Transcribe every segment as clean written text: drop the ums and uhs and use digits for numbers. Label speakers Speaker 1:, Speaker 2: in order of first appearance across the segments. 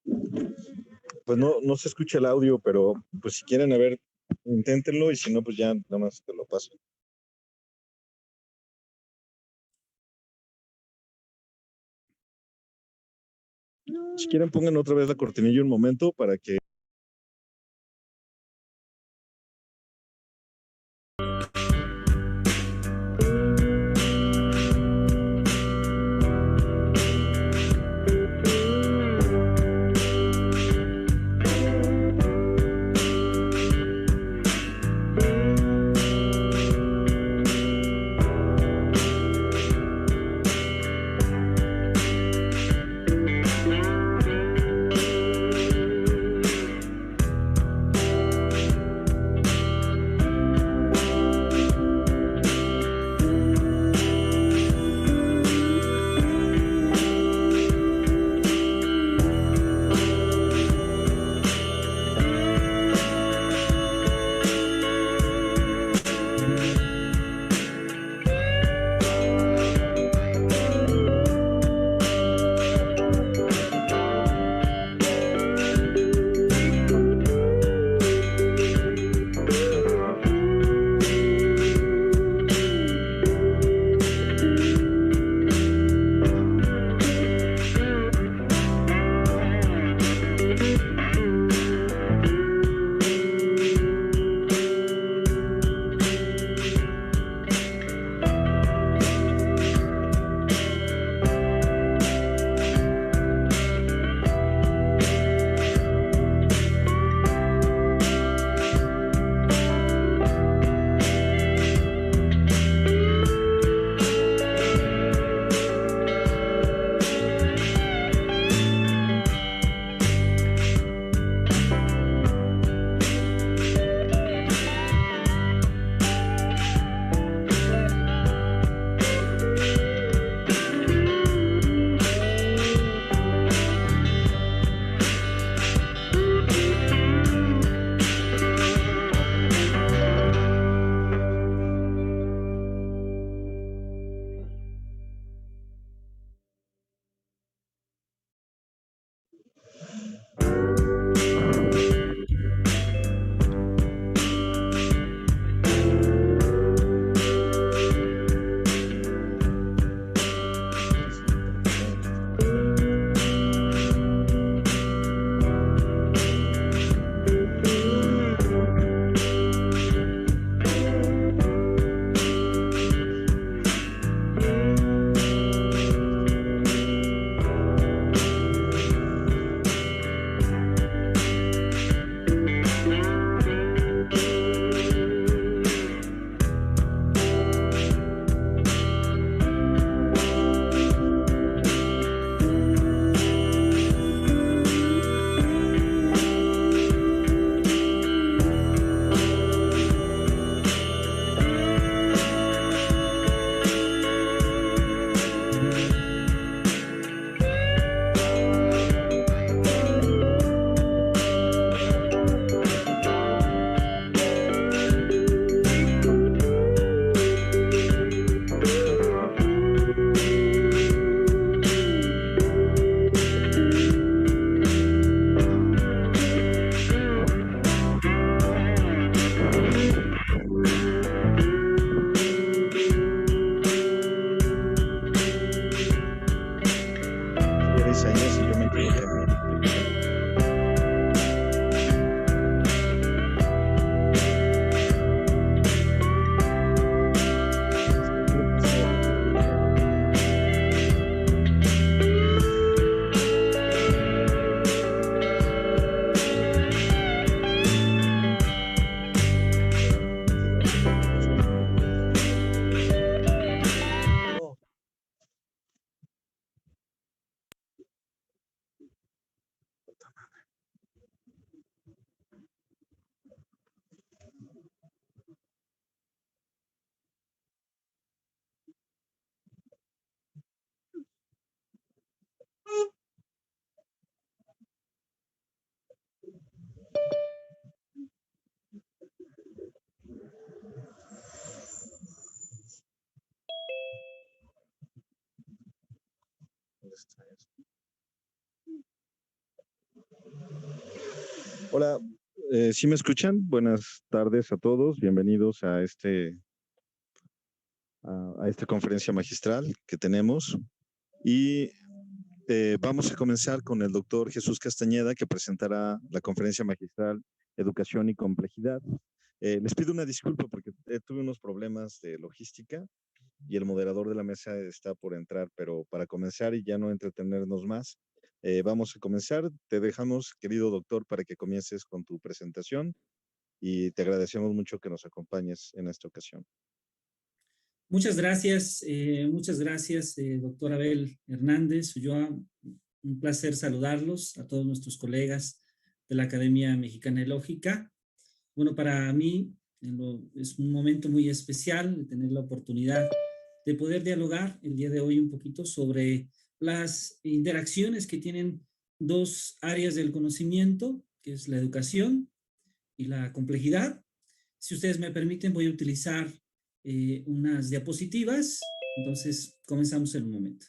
Speaker 1: Pues no se escucha el audio, pero pues si quieren, a ver, inténtenlo y si no, pues ya nada más te lo paso. Si quieren, pongan otra vez la cortinilla un momento para que... Isaías y yo me equivoqué. ¿Dónde está eso? Hola, ¿sí me escuchan? Buenas tardes a todos. Bienvenidos a a esta conferencia magistral que tenemos. Y vamos a comenzar con el doctor Jesús Castañeda, que presentará la conferencia magistral Educación y Complejidad. Les pido una disculpa porque tuve unos problemas de logística y el moderador de la mesa está por entrar, pero para comenzar y ya no entretenernos más, vamos a comenzar. Te dejamos, querido doctor, para que comiences con tu presentación y te agradecemos mucho que nos acompañes en esta ocasión.
Speaker 2: Muchas gracias, doctor Abel Hernández. Un placer saludarlos a todos nuestros colegas de la Academia Mexicana de Lógica. Bueno, para mí es un momento muy especial de tener la oportunidad de poder dialogar el día de hoy un poquito sobre las interacciones que tienen dos áreas del conocimiento, que es la educación y la complejidad. Si ustedes me permiten, voy a utilizar unas diapositivas. Entonces, comenzamos en un momento.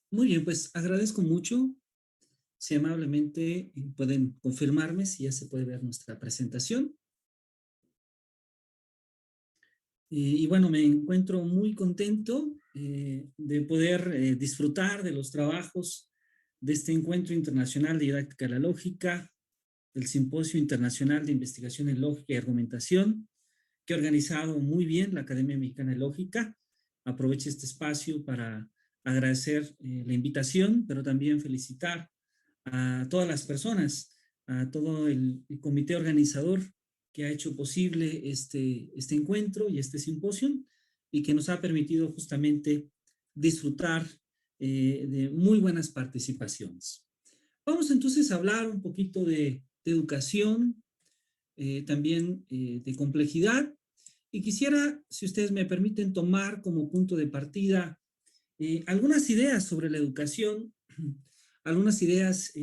Speaker 2: Muy bien, pues agradezco mucho. Si amablemente pueden confirmarme si ya se puede ver nuestra presentación. Y bueno, me encuentro muy contento de poder disfrutar de los trabajos de este Encuentro Internacional de Didáctica de la Lógica, del Simposio Internacional de Investigación en Lógica y Argumentación, que ha organizado muy bien la Academia Mexicana de Lógica. Aprovecho este espacio para agradecer la invitación, pero también felicitar a todas las personas, a todo el comité organizador que ha hecho posible este encuentro y este simposio y que nos ha permitido justamente disfrutar de muy buenas participaciones. Vamos entonces a hablar un poquito de educación, también de complejidad, y quisiera, si ustedes me permiten, tomar como punto de partida algunas ideas sobre la educación, algunas ideas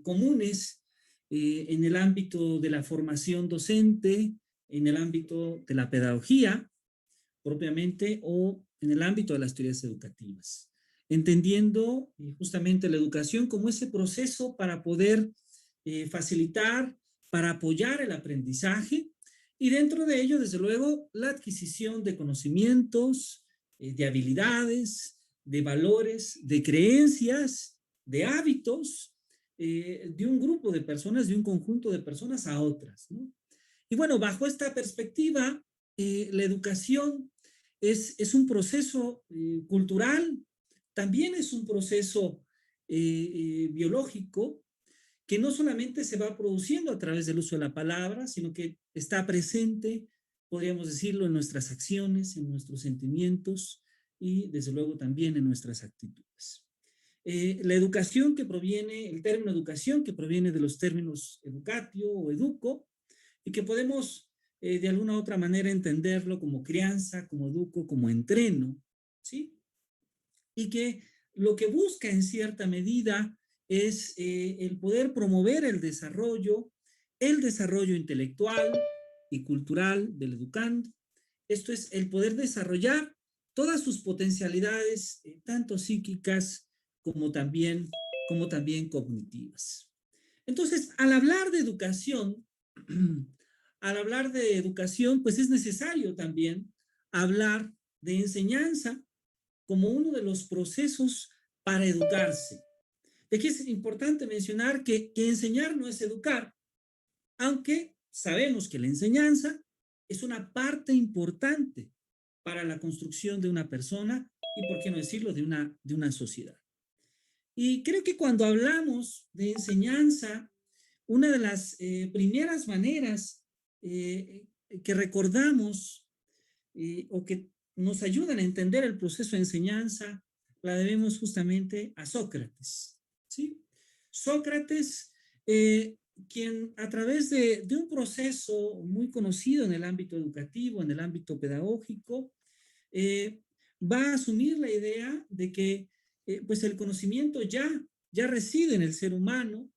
Speaker 2: comunes en el ámbito de la formación docente, en el ámbito de la pedagogía propiamente o en el ámbito de las teorías educativas, entendiendo justamente la educación como ese proceso para poder facilitar, para apoyar el aprendizaje y dentro de ello, desde luego, la adquisición de conocimientos, de habilidades, de valores, de creencias, de hábitos, de un grupo de personas, de un conjunto de personas a otras, ¿no? Y bueno, bajo esta perspectiva, la educación es un proceso cultural, también es un proceso biológico, que no solamente se va produciendo a través del uso de la palabra, sino que está presente, podríamos decirlo, en nuestras acciones, en nuestros sentimientos y desde luego también en nuestras actitudes. La educación que proviene, el término educación que proviene de los términos educatio o educo, y que podemos de alguna u otra manera entenderlo como crianza, como educo, como entreno, ¿sí? Y que lo que busca en cierta medida es el poder promover el desarrollo intelectual y cultural del educando. Esto es el poder desarrollar todas sus potencialidades, tanto psíquicas como también cognitivas. Entonces, al hablar de educación, pues es necesario también hablar de enseñanza como uno de los procesos para educarse. De que es importante mencionar que enseñar no es educar, aunque sabemos que la enseñanza es una parte importante para la construcción de una persona y, por qué no decirlo, de una sociedad. Y creo que cuando hablamos de enseñanza, una de las primeras maneras que recordamos o que nos ayudan a entender el proceso de enseñanza, la debemos justamente a Sócrates, ¿sí? Sócrates, quien a través de un proceso muy conocido en el ámbito educativo, en el ámbito pedagógico, va a asumir la idea de que pues el conocimiento ya reside en el ser humano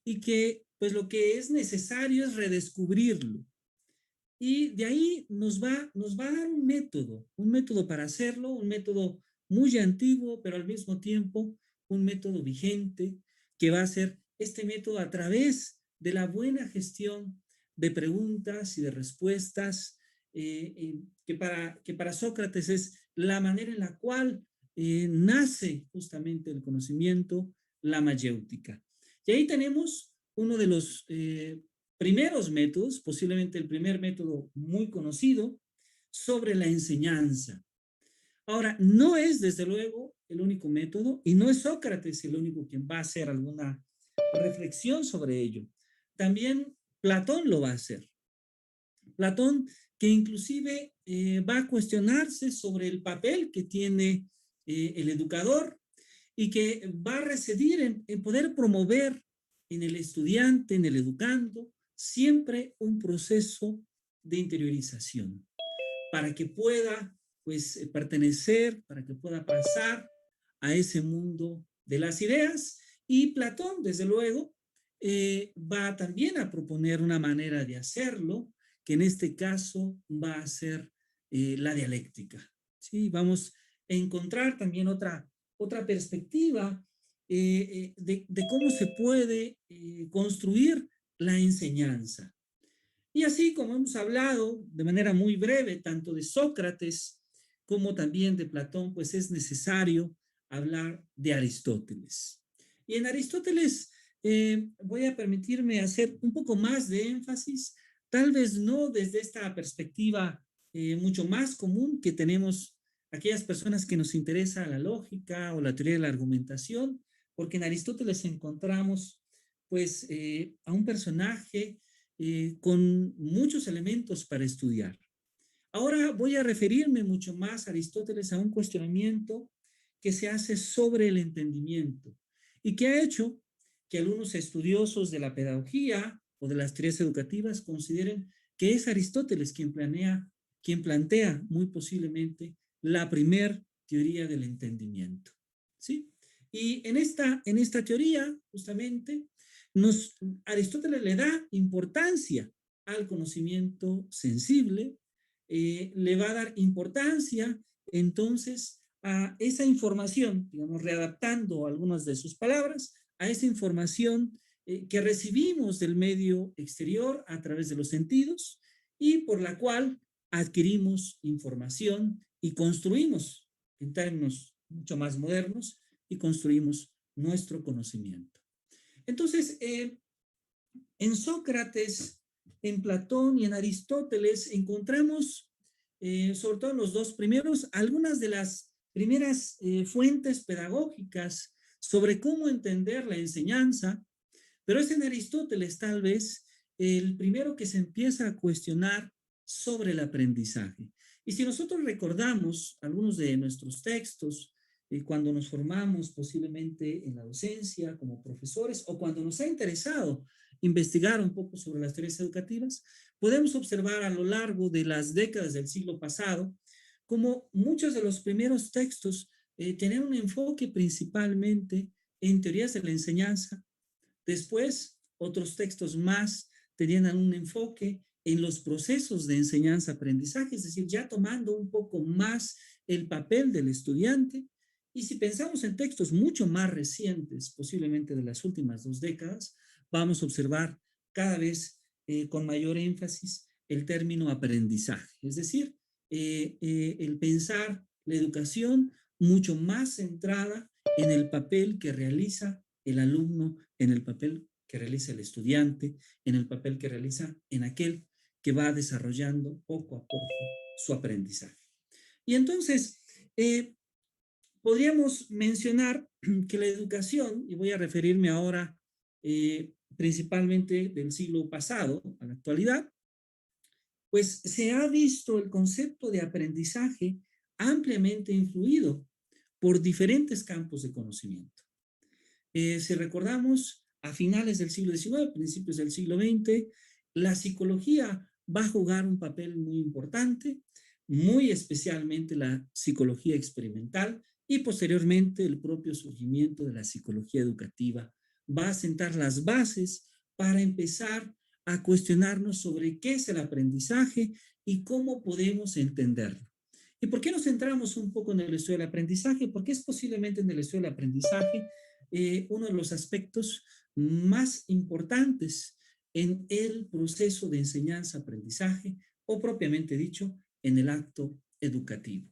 Speaker 2: y que pues lo que es necesario es redescubrirlo. Y de ahí nos va a dar un método para hacerlo, un método muy antiguo, pero al mismo tiempo un método vigente, que va a ser este método a través de la buena gestión de preguntas y de respuestas, que para Sócrates es la manera en la cual nace justamente el conocimiento, la mayéutica. Y ahí tenemos uno de los primeros métodos, posiblemente el primer método muy conocido, sobre la enseñanza. Ahora, no es desde luego el único método y no es Sócrates el único quien va a hacer alguna reflexión sobre ello. También Platón lo va a hacer. Platón, que inclusive va a cuestionarse sobre el papel que tiene el educador y que va a residir en poder promover en el estudiante, en el educando, siempre un proceso de interiorización para que pueda pues pertenecer, para que pueda pasar a ese mundo de las ideas. Y Platón, desde luego, va también a proponer una manera de hacerlo, que en este caso va a ser la dialéctica. ¿Sí? Vamos a encontrar también otra perspectiva de cómo se puede construir la enseñanza. Y así como hemos hablado de manera muy breve, tanto de Sócrates como también de Platón, pues es necesario hablar de Aristóteles. Y en Aristóteles voy a permitirme hacer un poco más de énfasis, tal vez no desde esta perspectiva mucho más común que tenemos aquellas personas que nos interesa la lógica o la teoría de la argumentación, porque en Aristóteles encontramos pues a un personaje con muchos elementos para estudiar. Ahora voy a referirme mucho más a Aristóteles a un cuestionamiento que se hace sobre el entendimiento y que ha hecho que algunos estudiosos de la pedagogía o de las teorías educativas consideren que es Aristóteles quien plantea muy posiblemente la primer teoría del entendimiento. ¿Sí? Y en esta teoría, justamente, Aristóteles le da importancia al conocimiento sensible, le va a dar importancia entonces a esa información, digamos, readaptando algunas de sus palabras, a esa información que recibimos del medio exterior a través de los sentidos y por la cual adquirimos información y construimos, en términos mucho más modernos, y construimos nuestro conocimiento. Entonces, en Sócrates, en Platón y en Aristóteles encontramos, sobre todo en los dos primeros, algunas de las primeras fuentes pedagógicas sobre cómo entender la enseñanza, pero es en Aristóteles tal vez el primero que se empieza a cuestionar sobre el aprendizaje. Y si nosotros recordamos algunos de nuestros textos, cuando nos formamos posiblemente en la docencia como profesores o cuando nos ha interesado investigar un poco sobre las teorías educativas, podemos observar a lo largo de las décadas del siglo pasado como muchos de los primeros textos tienen un enfoque principalmente en teorías de la enseñanza. Después, otros textos más tenían un enfoque en los procesos de enseñanza-aprendizaje, es decir, ya tomando un poco más el papel del estudiante. Y si pensamos en textos mucho más recientes, posiblemente de las últimas 2 décadas, vamos a observar cada vez con mayor énfasis el término aprendizaje, es decir, el pensar la educación mucho más centrada en el papel que realiza el alumno, en el papel que realiza el estudiante, en el papel que realiza en aquel que va desarrollando poco a poco su aprendizaje. Y entonces, podríamos mencionar que la educación, y voy a referirme ahora principalmente del siglo pasado a la actualidad, pues se ha visto el concepto de aprendizaje ampliamente influido por diferentes campos de conocimiento. Si recordamos, a finales del siglo XIX, principios del siglo XX, la psicología va a jugar un papel muy importante, muy especialmente la psicología experimental y posteriormente el propio surgimiento de la psicología educativa va a sentar las bases para empezar a cuestionarnos sobre qué es el aprendizaje y cómo podemos entenderlo. ¿Y por qué nos centramos un poco en el estudio del aprendizaje? Porque es posiblemente en el estudio del aprendizaje uno de los aspectos más importantes en el proceso de enseñanza-aprendizaje o propiamente dicho, en el acto educativo.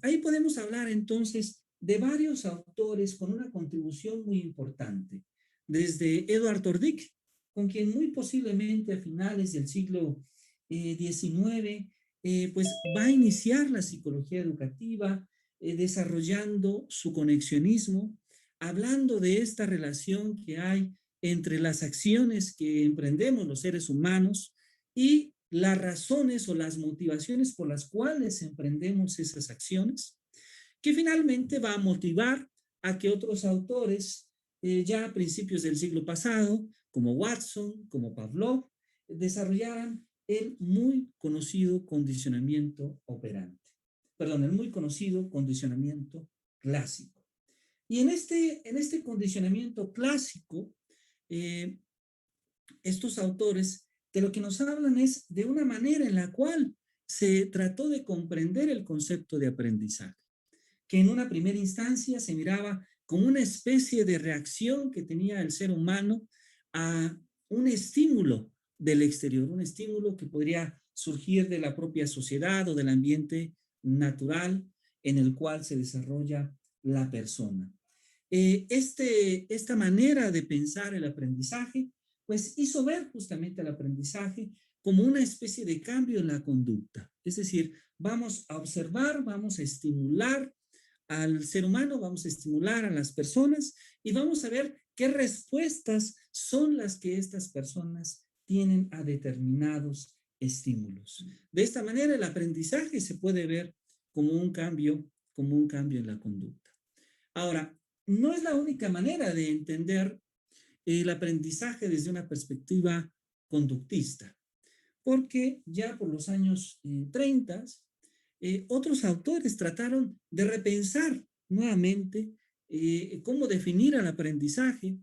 Speaker 2: Ahí podemos hablar entonces de varios autores con una contribución muy importante, desde Edward Tordick, con quien muy posiblemente a finales del siglo XIX, pues va a iniciar la psicología educativa, desarrollando su conexionismo, hablando de esta relación que hay entre las acciones que emprendemos los seres humanos y las razones o las motivaciones por las cuales emprendemos esas acciones, que finalmente va a motivar a que otros autores, ya a principios del siglo pasado, como Watson, como Pavlov, desarrollaran el muy conocido condicionamiento operante. Perdón, el muy conocido condicionamiento clásico. Y en este condicionamiento clásico, estos autores de lo que nos hablan es de una manera en la cual se trató de comprender el concepto de aprendizaje, que en una primera instancia se miraba como una especie de reacción que tenía el ser humano a un estímulo del exterior, un estímulo que podría surgir de la propia sociedad o del ambiente natural en el cual se desarrolla la persona. Esta manera de pensar el aprendizaje, pues hizo ver justamente el aprendizaje como una especie de cambio en la conducta. Es decir, vamos a observar, vamos a estimular al ser humano, vamos a estimular a las personas y vamos a ver qué respuestas son las que estas personas tienen a determinados estímulos. De esta manera, el aprendizaje se puede ver como un cambio en la conducta. Ahora, no es la única manera de entender el aprendizaje desde una perspectiva conductista, porque ya por los años 30, otros autores trataron de repensar nuevamente cómo definir el aprendizaje,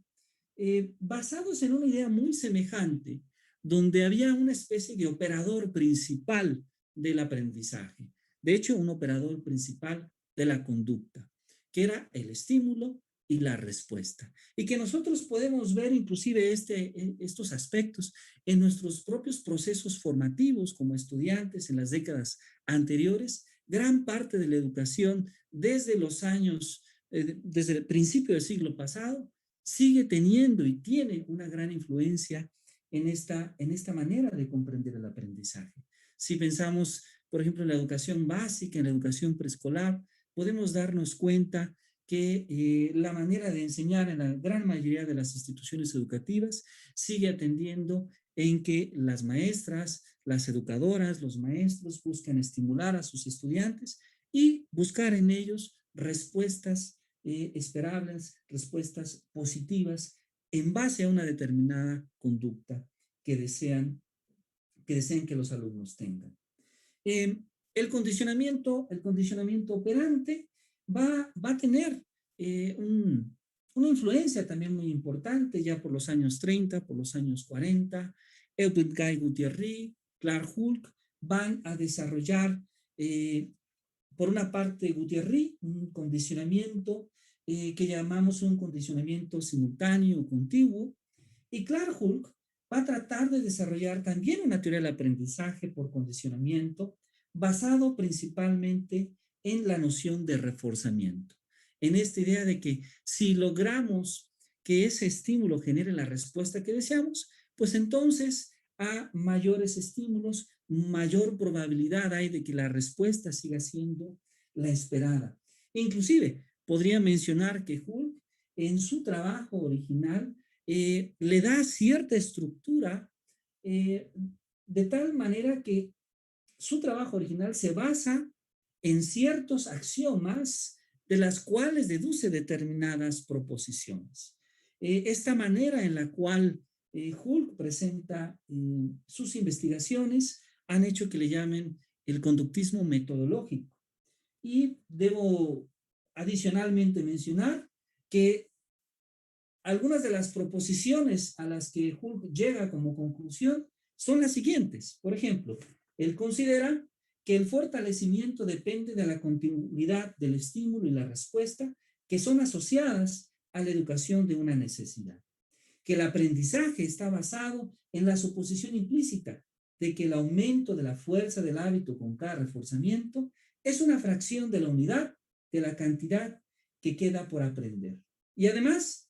Speaker 2: basados en una idea muy semejante, donde había una especie de operador principal del aprendizaje. De hecho, un operador principal de la conducta, que era el estímulo y la respuesta. Y que nosotros podemos ver inclusive estos aspectos en nuestros propios procesos formativos como estudiantes en las décadas anteriores. Gran parte de la educación desde los años, desde el principio del siglo pasado, sigue teniendo y tiene una gran influencia en esta manera de comprender el aprendizaje. Si pensamos, por ejemplo, en la educación básica, en la educación preescolar, podemos darnos cuenta que la manera de enseñar en la gran mayoría de las instituciones educativas sigue atendiendo en que las maestras, las educadoras, los maestros buscan estimular a sus estudiantes y buscar en ellos respuestas esperables, respuestas positivas en base a una determinada conducta que desean que los alumnos tengan. El condicionamiento operante va a tener una influencia también muy importante ya por los años 30, por los años 40. Edwin Guy Gutierrez, Clark Hulk van a desarrollar, por una parte, Gutierrez, un condicionamiento que llamamos un condicionamiento simultáneo o contiguo, y Clark Hulk va a tratar de desarrollar también una teoría del aprendizaje por condicionamiento basado principalmente en la noción de reforzamiento, en esta idea de que si logramos que ese estímulo genere la respuesta que deseamos, pues entonces a mayores estímulos, mayor probabilidad hay de que la respuesta siga siendo la esperada. Inclusive, podría mencionar que Hulk en su trabajo original le da cierta estructura de tal manera que su trabajo original se basa en ciertos axiomas de las cuales deduce determinadas proposiciones. Esta manera en la cual Hulk presenta sus investigaciones han hecho que le llamen el conductismo metodológico. Y debo adicionalmente mencionar que algunas de las proposiciones a las que Hull llega como conclusión son las siguientes. Por ejemplo, él considera que el fortalecimiento depende de la continuidad del estímulo y la respuesta que son asociadas a la educación de una necesidad. Que el aprendizaje está basado en la suposición implícita de que el aumento de la fuerza del hábito con cada reforzamiento es una fracción de la unidad de la cantidad que queda por aprender. Y además,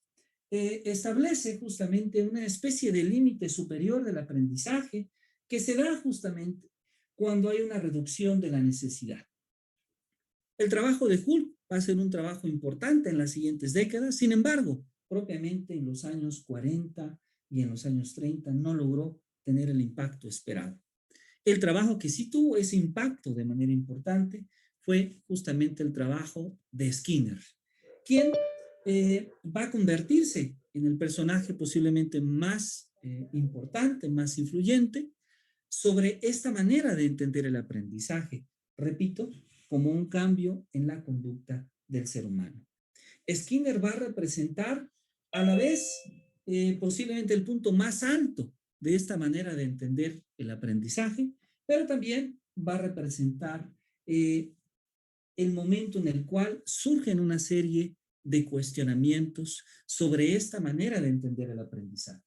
Speaker 2: establece justamente una especie de límite superior del aprendizaje que se da justamente cuando hay una reducción de la necesidad. El trabajo de Hull va a ser un trabajo importante en las siguientes décadas, sin embargo, propiamente en los años 40 y en los años 30 no logró tener el impacto esperado. El trabajo que sí tuvo ese impacto de manera importante fue justamente el trabajo de Skinner, quien va a convertirse en el personaje posiblemente más importante, más influyente sobre esta manera de entender el aprendizaje, repito, como un cambio en la conducta del ser humano. Skinner va a representar a la vez posiblemente el punto más alto de esta manera de entender el aprendizaje, pero también va a representar el momento en el cual surgen una serie de cuestionamientos sobre esta manera de entender el aprendizaje.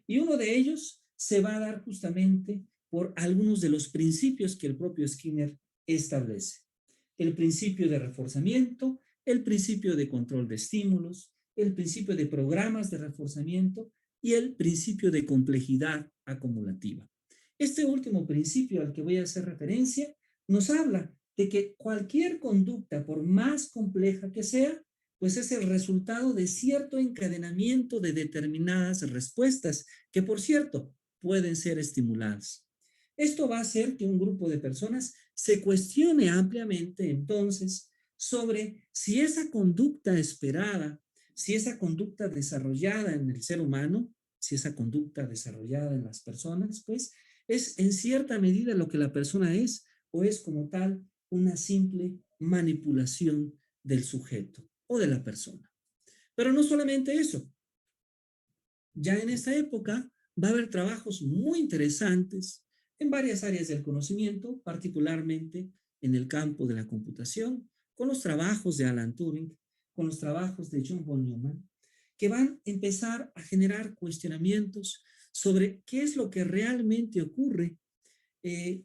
Speaker 2: Y uno de ellos se va a dar justamente por algunos de los principios que el propio Skinner establece. El principio de reforzamiento, el principio de control de estímulos, el principio de programas de reforzamiento y el principio de complejidad acumulativa. Este último principio al que voy a hacer referencia nos habla de que cualquier conducta, por más compleja que sea, pues es el resultado de cierto encadenamiento de determinadas respuestas que, por cierto, pueden ser estimuladas. Esto va a hacer que un grupo de personas se cuestione ampliamente entonces sobre si esa conducta esperada, si esa conducta desarrollada en el ser humano, si esa conducta desarrollada en las personas, pues es en cierta medida lo que la persona es o es como tal una simple manipulación del sujeto o de la persona. Pero no solamente eso. Ya en esta época va a haber trabajos muy interesantes en varias áreas del conocimiento, particularmente en el campo de la computación, con los trabajos de Alan Turing, con los trabajos de John von Neumann, que van a empezar a generar cuestionamientos sobre qué es lo que realmente ocurre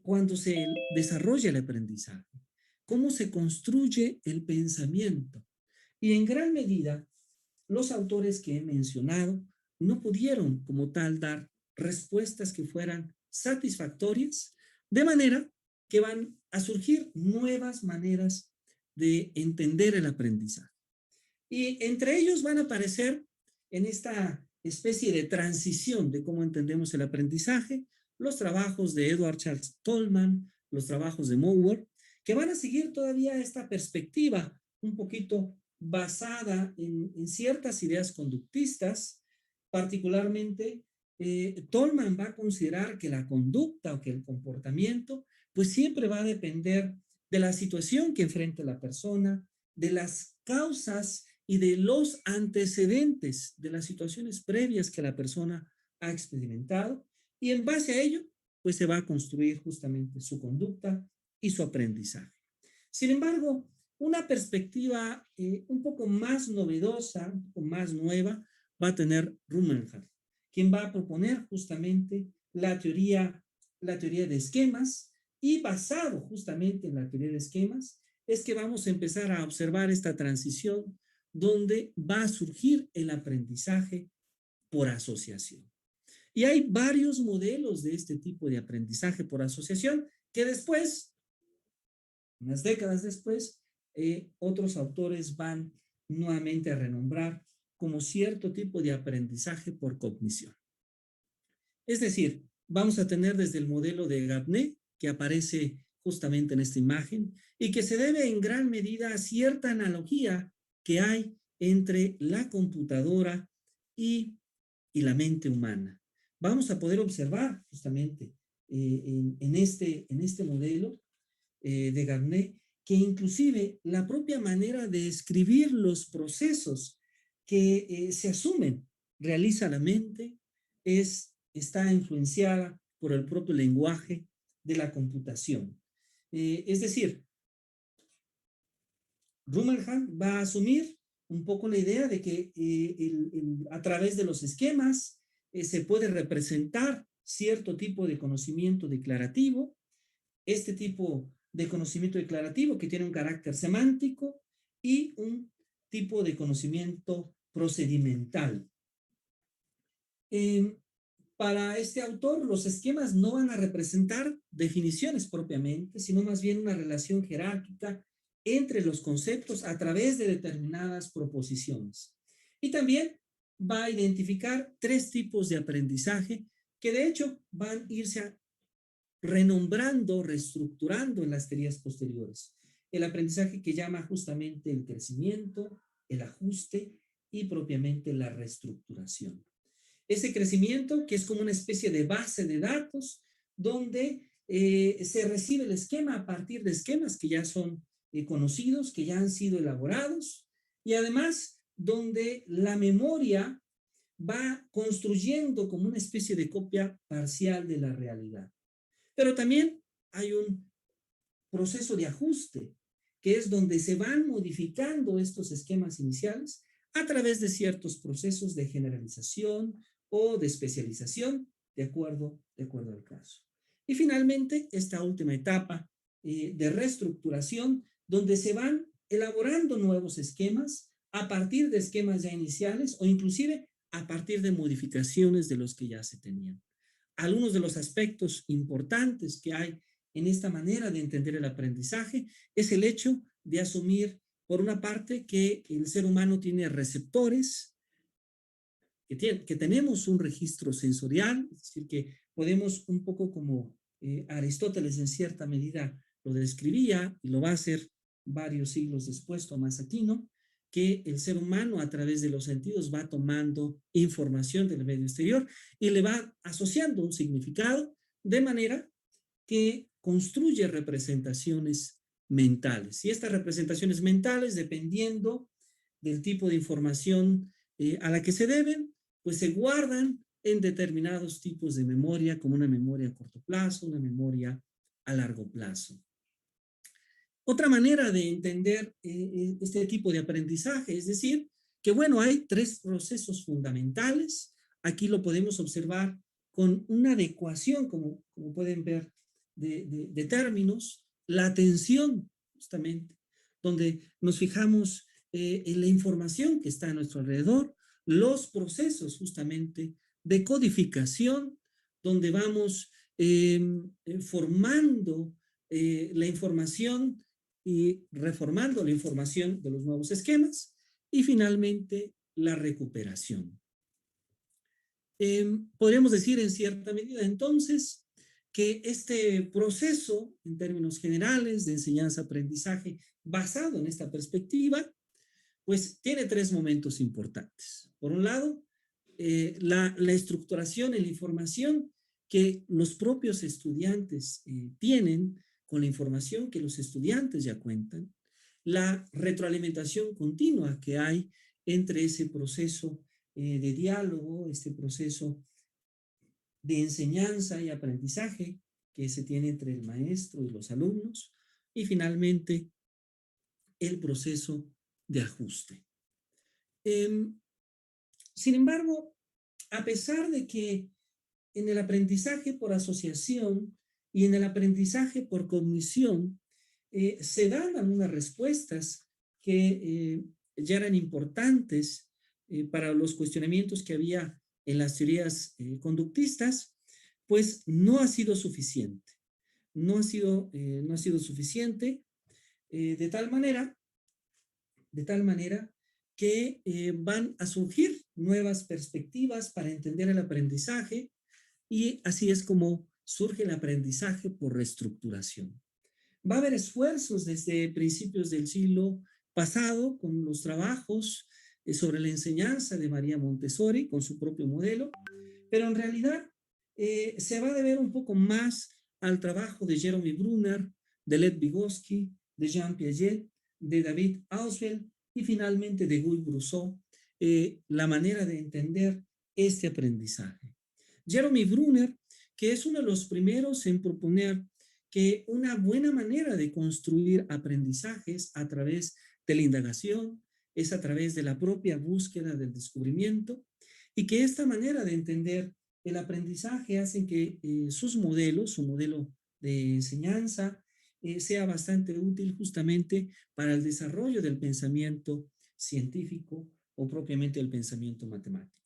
Speaker 2: cuando se desarrolla el aprendizaje, cómo se construye el pensamiento. Y en gran medida, los autores que he mencionado no pudieron como tal dar respuestas que fueran satisfactorias, de manera que van a surgir nuevas maneras de entender el aprendizaje. Y entre ellos van a aparecer en esta especie de transición de cómo entendemos el aprendizaje, los trabajos de Edward Charles Tolman, los trabajos de Mower, que van a seguir todavía esta perspectiva un poquito basada en ciertas ideas conductistas, particularmente Tolman va a considerar que la conducta o que el comportamiento pues siempre va a depender de la situación que enfrenta la persona, de las causas y de los antecedentes de las situaciones previas que la persona ha experimentado, y en base a ello pues se va a construir justamente su conducta y su aprendizaje. Sin embargo, una perspectiva un poco más novedosa, un poco más nueva, va a tener Rumelhart, quien va a proponer justamente la teoría de esquemas, y basado justamente en la teoría de esquemas, es que vamos a empezar a observar esta transición donde va a surgir el aprendizaje por asociación. Y hay varios modelos de este tipo de aprendizaje por asociación que después, unas décadas después, otros autores van nuevamente a renombrar como cierto tipo de aprendizaje por cognición. Es decir, vamos a tener desde el modelo de Gardner, que aparece justamente en esta imagen, y que se debe en gran medida a cierta analogía que hay entre la computadora y la mente humana. Vamos a poder observar justamente en este modelo de Gardner que inclusive la propia manera de escribir los procesos que se asumen, realiza la mente, está influenciada por el propio lenguaje de la computación. Es decir, Rummelmann va a asumir un poco la idea de que a través de los esquemas se puede representar cierto tipo de conocimiento declarativo, este tipo de conocimiento declarativo que tiene un carácter semántico y un tipo de conocimiento procedimental. Para este autor, los esquemas no van a representar definiciones propiamente, sino más bien una relación jerárquica entre los conceptos a través de determinadas proposiciones. Y también va a identificar 3 tipos de aprendizaje que de hecho van a irse renombrando, reestructurando en las teorías posteriores. El aprendizaje que llama justamente el crecimiento, el ajuste y propiamente la reestructuración. Ese crecimiento que es como una especie de base de datos donde se recibe el esquema a partir de esquemas que ya son conocidos, que ya han sido elaborados y además donde la memoria va construyendo como una especie de copia parcial de la realidad. Pero también hay un proceso de ajuste, que es donde se van modificando estos esquemas iniciales a través de ciertos procesos de generalización o de especialización, de acuerdo al caso. Y finalmente, esta última etapa de reestructuración, donde se van elaborando nuevos esquemas a partir de esquemas ya iniciales o inclusive a partir de modificaciones de los que ya se tenían. Algunos de los aspectos importantes que hay en esta manera de entender el aprendizaje es el hecho de asumir, por una parte, que el ser humano tiene receptores, que tenemos un registro sensorial, es decir, que podemos un poco como Aristóteles en cierta medida lo describía y lo va a hacer varios siglos después Tomás Aquino, que el ser humano a través de los sentidos va tomando información del medio exterior y le va asociando un significado de manera que construye representaciones mentales. Y estas representaciones mentales, dependiendo del tipo de información a la que se deben, pues se guardan en determinados tipos de memoria, como una memoria a corto plazo, una memoria a largo plazo. Otra manera de entender este tipo de aprendizaje, es decir, que bueno, hay 3 procesos fundamentales. Aquí lo podemos observar con una adecuación, como pueden ver, de términos. La atención, justamente, donde nos fijamos en la información que está a nuestro alrededor, los procesos, justamente, de codificación, donde vamos formando la información y reformando la información de los nuevos esquemas, y finalmente la recuperación. Podríamos decir en cierta medida entonces que este proceso, en términos generales, de enseñanza-aprendizaje basado en esta perspectiva, pues tiene 3 momentos importantes. Por un lado, la estructuración en la información que los propios estudiantes tienen con la información que los estudiantes ya cuentan, la retroalimentación continua que hay entre ese proceso de diálogo, este proceso de enseñanza y aprendizaje que se tiene entre el maestro y los alumnos, y finalmente el proceso de ajuste. Sin embargo, a pesar de que en el aprendizaje por asociación y en el aprendizaje por cognición se dan algunas respuestas que ya eran importantes para los cuestionamientos que había en las teorías conductistas, pues no ha sido suficiente. No ha sido suficiente de tal manera que van a surgir nuevas perspectivas para entender el aprendizaje, y así es como surge el aprendizaje por reestructuración. Va a haber esfuerzos desde principios del siglo pasado con los trabajos sobre la enseñanza de María Montessori con su propio modelo, pero en realidad se va a deber un poco más al trabajo de Jeremy Brunner, de Lev Vygotsky, de Jean Piaget, de David Ausubel y finalmente de Guy Brousseau la manera de entender este aprendizaje. Jeremy Brunner, que es uno de los primeros en proponer que una buena manera de construir aprendizajes a través de la indagación es a través de la propia búsqueda del descubrimiento, y que esta manera de entender el aprendizaje hace que su modelo de enseñanza, sea bastante útil justamente para el desarrollo del pensamiento científico o propiamente el pensamiento matemático.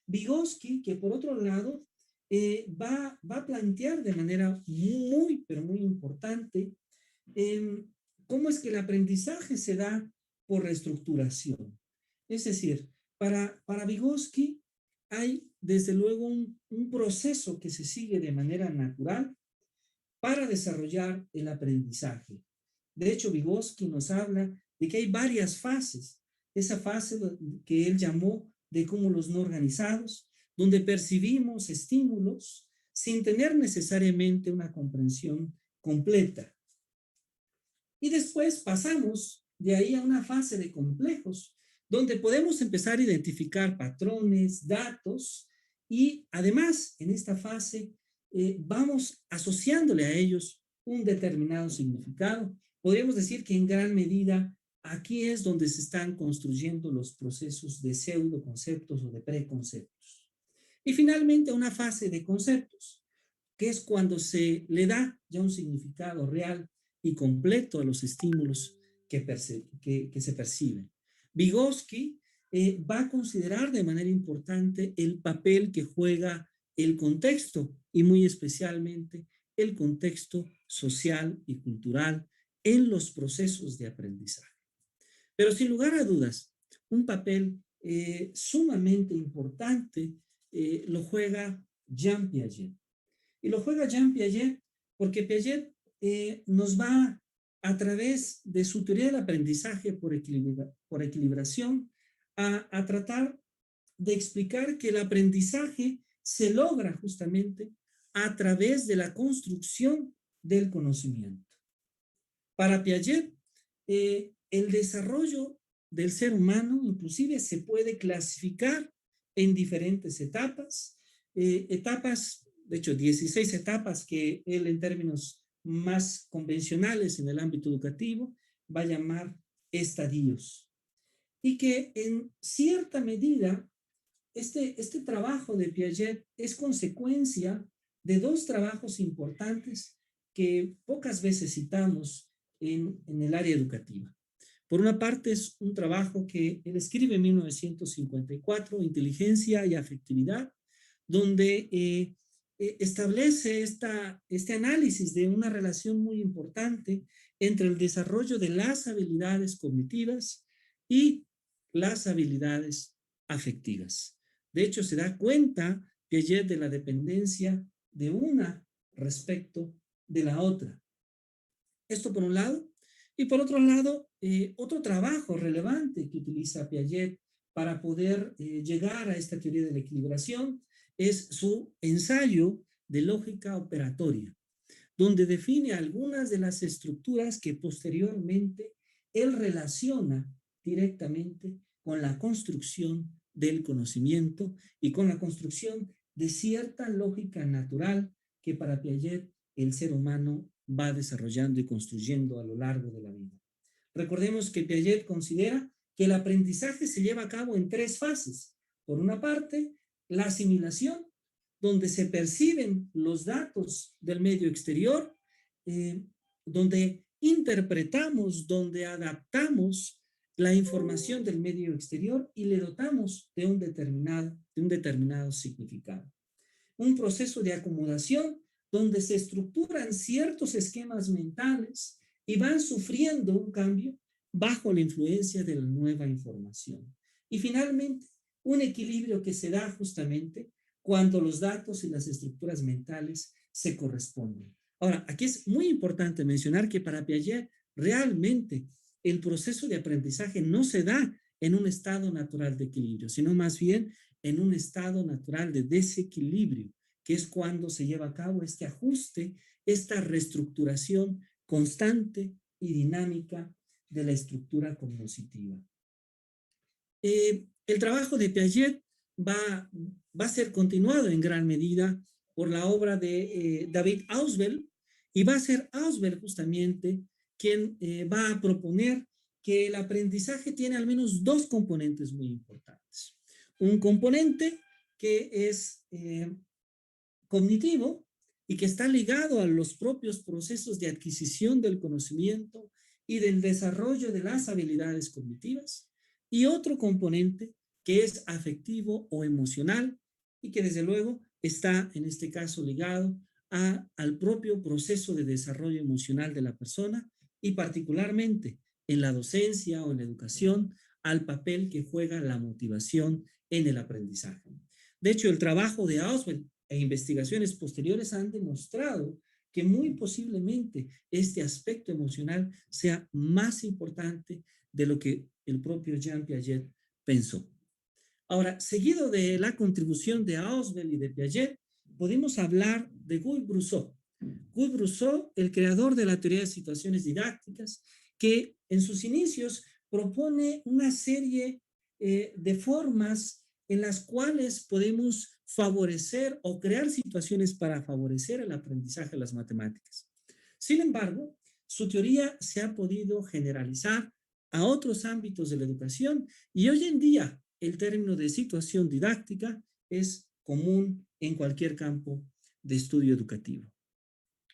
Speaker 2: Vygotsky, que por otro lado va a plantear de manera muy, pero muy importante cómo es que el aprendizaje se da por reestructuración. Es decir, para Vygotsky hay desde luego un proceso que se sigue de manera natural para desarrollar el aprendizaje. De hecho, Vygotsky nos habla de que hay varias fases. Esa fase que él llamó de cúmulos no organizados, donde percibimos estímulos sin tener necesariamente una comprensión completa. Y después pasamos de ahí a una fase de complejos, donde podemos empezar a identificar patrones, datos, y además en esta fase vamos asociándole a ellos un determinado significado. Podríamos decir que en gran medida aquí es donde se están construyendo los procesos de pseudoconceptos o de preconceptos. Y finalmente una fase de conceptos, que es cuando se le da ya un significado real y completo a los estímulos que se perciben. Vygotsky va a considerar de manera importante el papel que juega el contexto, y muy especialmente el contexto social y cultural en los procesos de aprendizaje. Pero sin lugar a dudas, un papel sumamente importante lo juega Jean Piaget. Y lo juega Jean Piaget porque Piaget nos va a través de su teoría del aprendizaje por equilibración a tratar de explicar que el aprendizaje se logra justamente a través de la construcción del conocimiento. Para Piaget, el desarrollo del ser humano inclusive se puede clasificar en diferentes etapas, de hecho 16 etapas que él en términos más convencionales en el ámbito educativo va a llamar estadios. Y que en cierta medida este trabajo de Piaget es consecuencia de dos trabajos importantes que pocas veces citamos en el área educativa. Por una parte es un trabajo que él escribe en 1954, Inteligencia y Afectividad, donde establece este análisis de una relación muy importante entre el desarrollo de las habilidades cognitivas y las habilidades afectivas. De hecho, se da cuenta Piaget de la dependencia de una respecto de la otra. Esto por un lado. Y por otro lado, otro trabajo relevante que utiliza Piaget para poder llegar a esta teoría de la equilibración es su ensayo de lógica operatoria, donde define algunas de las estructuras que posteriormente él relaciona directamente con la construcción del conocimiento y con la construcción de cierta lógica natural que para Piaget el ser humano va desarrollando y construyendo a lo largo de la vida. Recordemos que Piaget considera que el aprendizaje se lleva a cabo en tres fases. Por una parte, la asimilación, donde se perciben los datos del medio exterior, donde interpretamos, donde adaptamos la información del medio exterior y le dotamos de un determinado significado. Un proceso de acomodación donde se estructuran ciertos esquemas mentales y van sufriendo un cambio bajo la influencia de la nueva información. Y finalmente, un equilibrio que se da justamente cuando los datos y las estructuras mentales se corresponden. Ahora, aquí es muy importante mencionar que para Piaget realmente el proceso de aprendizaje no se da en un estado natural de equilibrio, sino más bien en un estado natural de desequilibrio, que es cuando se lleva a cabo este ajuste, esta reestructuración constante y dinámica de la estructura cognitiva. El trabajo de Piaget va a ser continuado en gran medida por la obra de David Ausubel, y va a ser Ausubel justamente quien va a proponer que el aprendizaje tiene al menos dos componentes muy importantes. Un componente que es cognitivo y que está ligado a los propios procesos de adquisición del conocimiento y del desarrollo de las habilidades cognitivas, y otro componente que es afectivo o emocional y que desde luego está en este caso ligado al propio proceso de desarrollo emocional de la persona y particularmente en la docencia o en la educación al papel que juega la motivación en el aprendizaje. De hecho, el trabajo de Ausubel e investigaciones posteriores han demostrado que muy posiblemente este aspecto emocional sea más importante de lo que el propio Jean Piaget pensó. Ahora, seguido de la contribución de Ausubel y de Piaget, podemos hablar de Guy Brousseau. Guy Brousseau, el creador de la teoría de situaciones didácticas, que en sus inicios propone una serie de formas en las cuales podemos favorecer o crear situaciones para favorecer el aprendizaje de las matemáticas. Sin embargo, su teoría se ha podido generalizar a otros ámbitos de la educación y hoy en día el término de situación didáctica es común en cualquier campo de estudio educativo.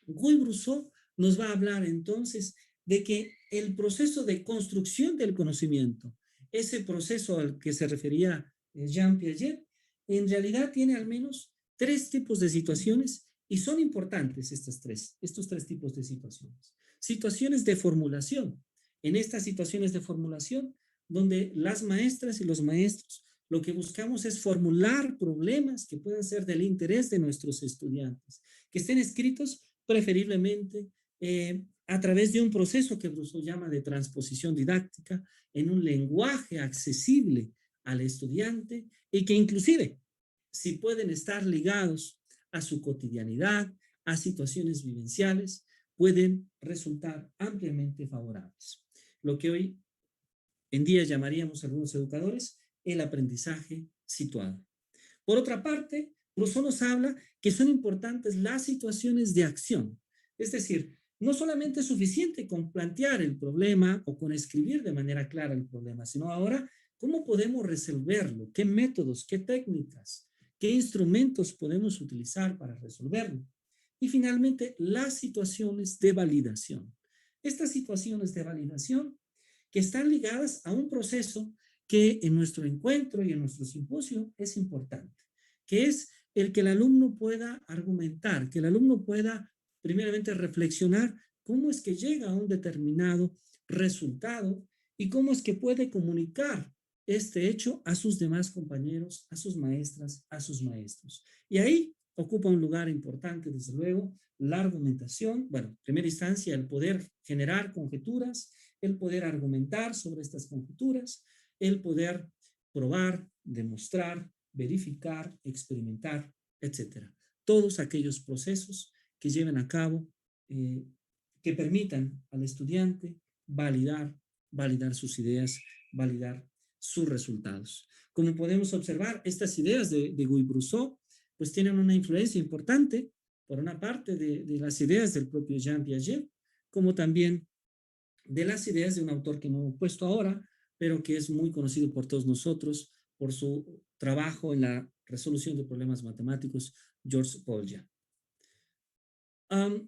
Speaker 2: Guy Brousseau nos va a hablar entonces de que el proceso de construcción del conocimiento, ese proceso al que se refería Jean Piaget, en realidad tiene al menos tres tipos de situaciones y son importantes estos tres tipos de situaciones. Situaciones de formulación. En estas situaciones de formulación, donde las maestras y los maestros lo que buscamos es formular problemas que puedan ser del interés de nuestros estudiantes, que estén escritos preferiblemente a través de un proceso que Brousseau llama de transposición didáctica en un lenguaje accesible al estudiante y que inclusive, si pueden estar ligados a su cotidianidad, a situaciones vivenciales, pueden resultar ampliamente favorables. Lo que hoy en día llamaríamos algunos educadores el aprendizaje situado. Por otra parte, Brousseau nos habla que son importantes las situaciones de acción. Es decir, no solamente es suficiente con plantear el problema o con escribir de manera clara el problema, sino ahora, ¿cómo podemos resolverlo? ¿Qué métodos, qué técnicas, qué instrumentos podemos utilizar para resolverlo? Y finalmente, las situaciones de validación. Estas situaciones de validación que están ligadas a un proceso que en nuestro encuentro y en nuestro simposio es importante, que es el que el alumno pueda argumentar, que el alumno pueda primeramente reflexionar cómo es que llega a un determinado resultado y cómo es que puede comunicar este hecho a sus demás compañeros, a sus maestras, a sus maestros. Y ahí ocupa un lugar importante, desde luego, la argumentación, bueno, en primera instancia, el poder generar conjeturas, el poder argumentar sobre estas conjeturas, el poder probar, demostrar, verificar, experimentar, etc. Todos aquellos procesos que lleven a cabo, que permitan al estudiante validar sus ideas, validar sus resultados. Como podemos observar, estas ideas de Guy Brousseau pues tienen una influencia importante, por una parte, de las ideas del propio Jean Piaget, como también de las ideas de un autor que no he puesto ahora, pero que es muy conocido por todos nosotros por su trabajo en la resolución de problemas matemáticos, Georges Polya.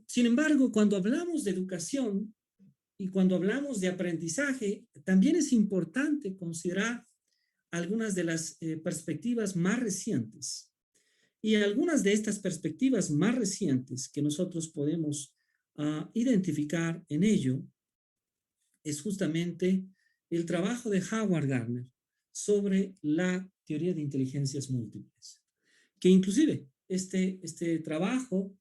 Speaker 2: Sin embargo, cuando hablamos de educación y cuando hablamos de aprendizaje, también es importante considerar algunas de las perspectivas más recientes. Y algunas de estas perspectivas más recientes que nosotros podemos identificar en ello es justamente el trabajo de Howard Gardner sobre la teoría de inteligencias múltiples, que inclusive este trabajo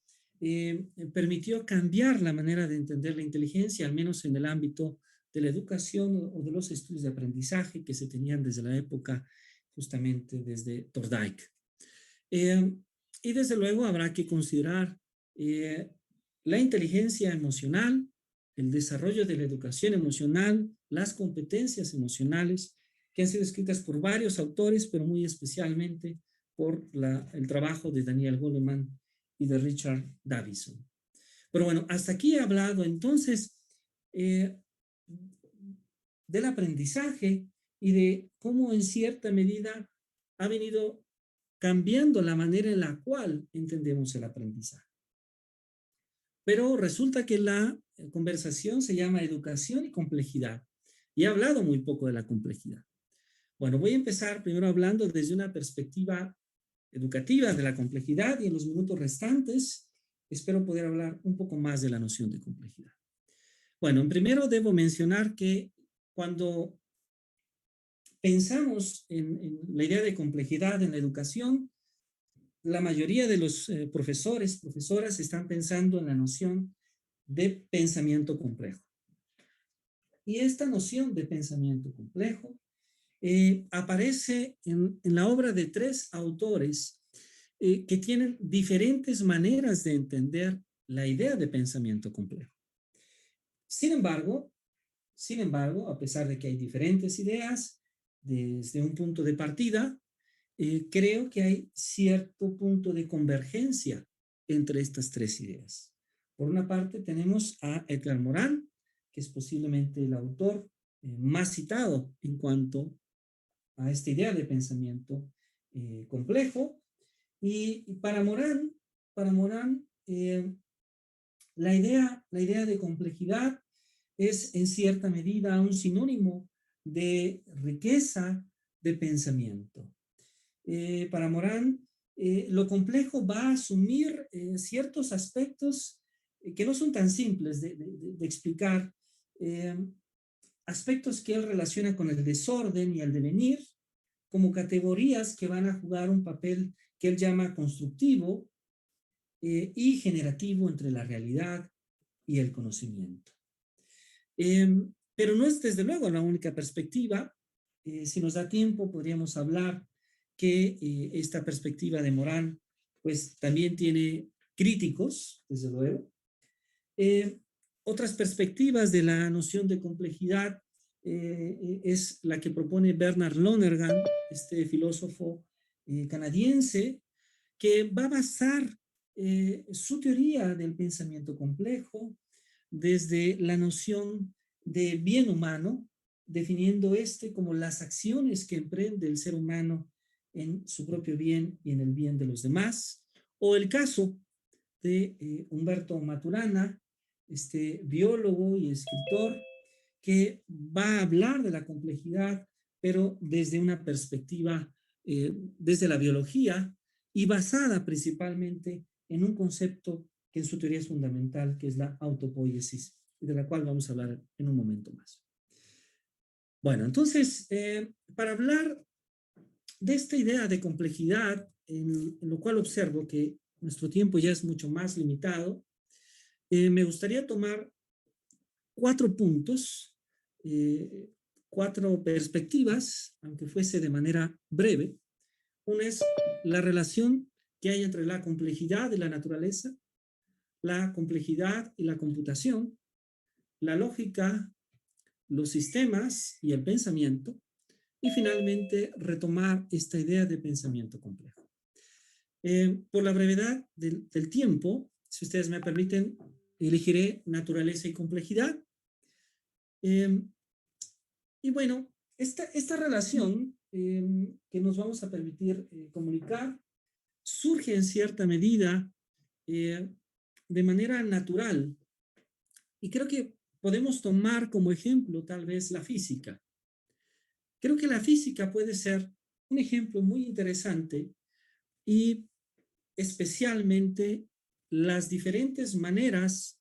Speaker 2: permitió cambiar la manera de entender la inteligencia, al menos en el ámbito de la educación o de los estudios de aprendizaje que se tenían desde la época, justamente desde Thorndike. Y desde luego habrá que considerar la inteligencia emocional, el desarrollo de la educación emocional, las competencias emocionales que han sido escritas por varios autores, pero muy especialmente por el trabajo de Daniel Goleman y de Richard Davidson. Pero bueno, hasta aquí he hablado entonces del aprendizaje y de cómo en cierta medida ha venido cambiando la manera en la cual entendemos el aprendizaje. Pero resulta que la conversación se llama educación y complejidad. Y he hablado muy poco de la complejidad. Bueno, voy a empezar primero hablando desde una perspectiva educativa de la complejidad y en los minutos restantes espero poder hablar un poco más de la noción de complejidad. Bueno, primero debo mencionar que cuando pensamos en la idea de complejidad en la educación, la mayoría de los profesoras están pensando en la noción de pensamiento complejo. Y esta noción de pensamiento complejo aparece en la obra de 3 autores que tienen diferentes maneras de entender la idea de pensamiento complejo. Sin embargo, a pesar de que hay diferentes ideas, desde un punto de partida, creo que hay cierto punto de convergencia entre estas 3 ideas. Por una parte tenemos a Edgar Morin, que es posiblemente el autor más citado en cuanto a esta idea de pensamiento complejo. Y para Morin, la idea de complejidad es en cierta medida un sinónimo de riqueza de pensamiento. Para Morin, lo complejo va a asumir ciertos aspectos que no son tan simples de explicar, aspectos que él relaciona con el desorden y el devenir, como categorías que van a jugar un papel que él llama constructivo y generativo entre la realidad y el conocimiento. Pero no es desde luego la única perspectiva. Si nos da tiempo, podríamos hablar que esta perspectiva de Morin, pues también tiene críticos, desde luego. Otras perspectivas de la noción de complejidad es la que propone Bernard Lonergan, este filósofo canadiense, que va a basar su teoría del pensamiento complejo desde la noción de bien humano, definiendo como las acciones que emprende el ser humano en su propio bien y en el bien de los demás, o el caso de Humberto Maturana, este biólogo y escritor que va a hablar de la complejidad, pero desde una perspectiva, desde la biología y basada principalmente en un concepto que en su teoría es fundamental, que es la autopoiesis, de la cual vamos a hablar en un momento más. Bueno, entonces, para hablar de esta idea de complejidad, en lo cual observo que nuestro tiempo ya es mucho más limitado, me gustaría tomar 4 puntos, 4 perspectivas, aunque fuese de manera breve. Una es la relación que hay entre la complejidad de la naturaleza, la complejidad y la computación, la lógica, los sistemas y el pensamiento, y finalmente retomar esta idea de pensamiento complejo. Por la brevedad del tiempo, si ustedes me permiten, elegiré naturaleza y complejidad. Y bueno, esta relación que nos vamos a permitir comunicar surge en cierta medida de manera natural. Y creo que podemos tomar como ejemplo tal vez la física. Creo que la física puede ser un ejemplo muy interesante y especialmente las diferentes maneras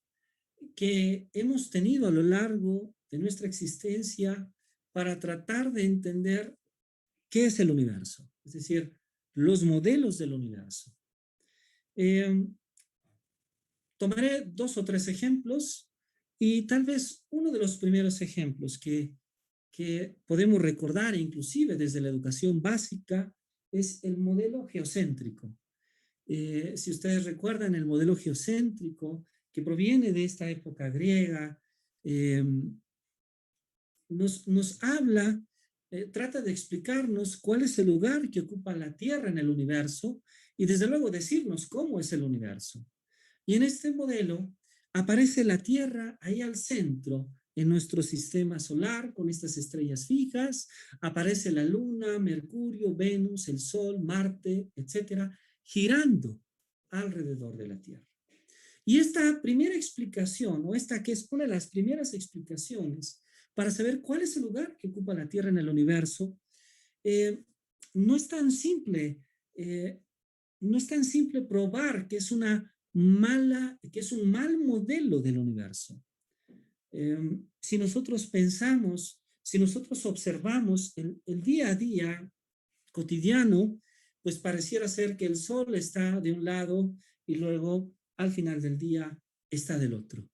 Speaker 2: que hemos tenido a lo largo de nuestra existencia para tratar de entender qué es el universo, es decir, los modelos del universo. Tomaré 2 o 3 ejemplos y tal vez uno de los primeros ejemplos que podemos recordar inclusive desde la educación básica es el modelo geocéntrico. Si ustedes recuerdan el modelo geocéntrico que proviene de esta época griega, nos habla trata de explicarnos cuál es el lugar que ocupa la Tierra en el universo y desde luego decirnos cómo es el universo. Y en este modelo aparece la Tierra ahí al centro, en nuestro sistema solar, con estas estrellas fijas, aparece la Luna, Mercurio, Venus, el Sol, Marte, etcétera, girando alrededor de la Tierra. Y esta primera explicación, o esta que es una de las primeras explicaciones para saber cuál es el lugar que ocupa la Tierra en el universo, eh, no es tan simple, eh, no es tan simple probar que es que es un mal modelo del universo. Si nosotros pensamos, si nosotros observamos el día a día cotidiano, pues pareciera ser que el sol está de un lado y luego al final del día está del otro.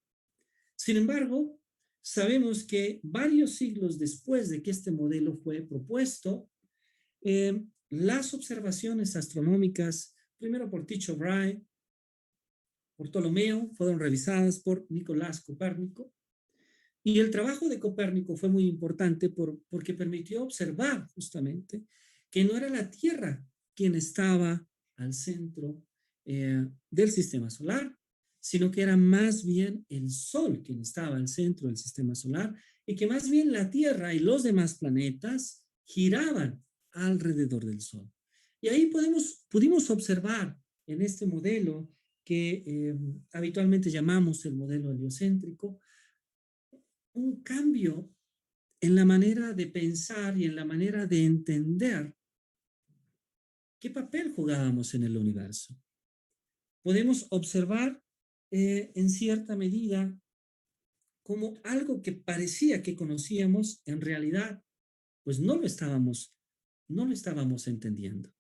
Speaker 2: Sin embargo, sabemos que varios siglos después de que este modelo fue propuesto, las observaciones astronómicas, primero por Tycho Brahe, por Ptolomeo, fueron revisadas por Nicolás Copérnico. Y el trabajo de Copérnico fue muy importante porque permitió observar justamente que no era la Tierra quien estaba al centro del sistema solar, sino que era más bien el Sol quien estaba al centro del sistema solar y que más bien la Tierra y los demás planetas giraban alrededor del Sol. Y ahí pudimos observar en este modelo que habitualmente llamamos el modelo heliocéntrico, un cambio en la manera de pensar y en la manera de entender qué papel jugábamos en el universo. Podemos observar en cierta medida como algo que parecía que conocíamos, en realidad, pues no lo estábamos entendiendo.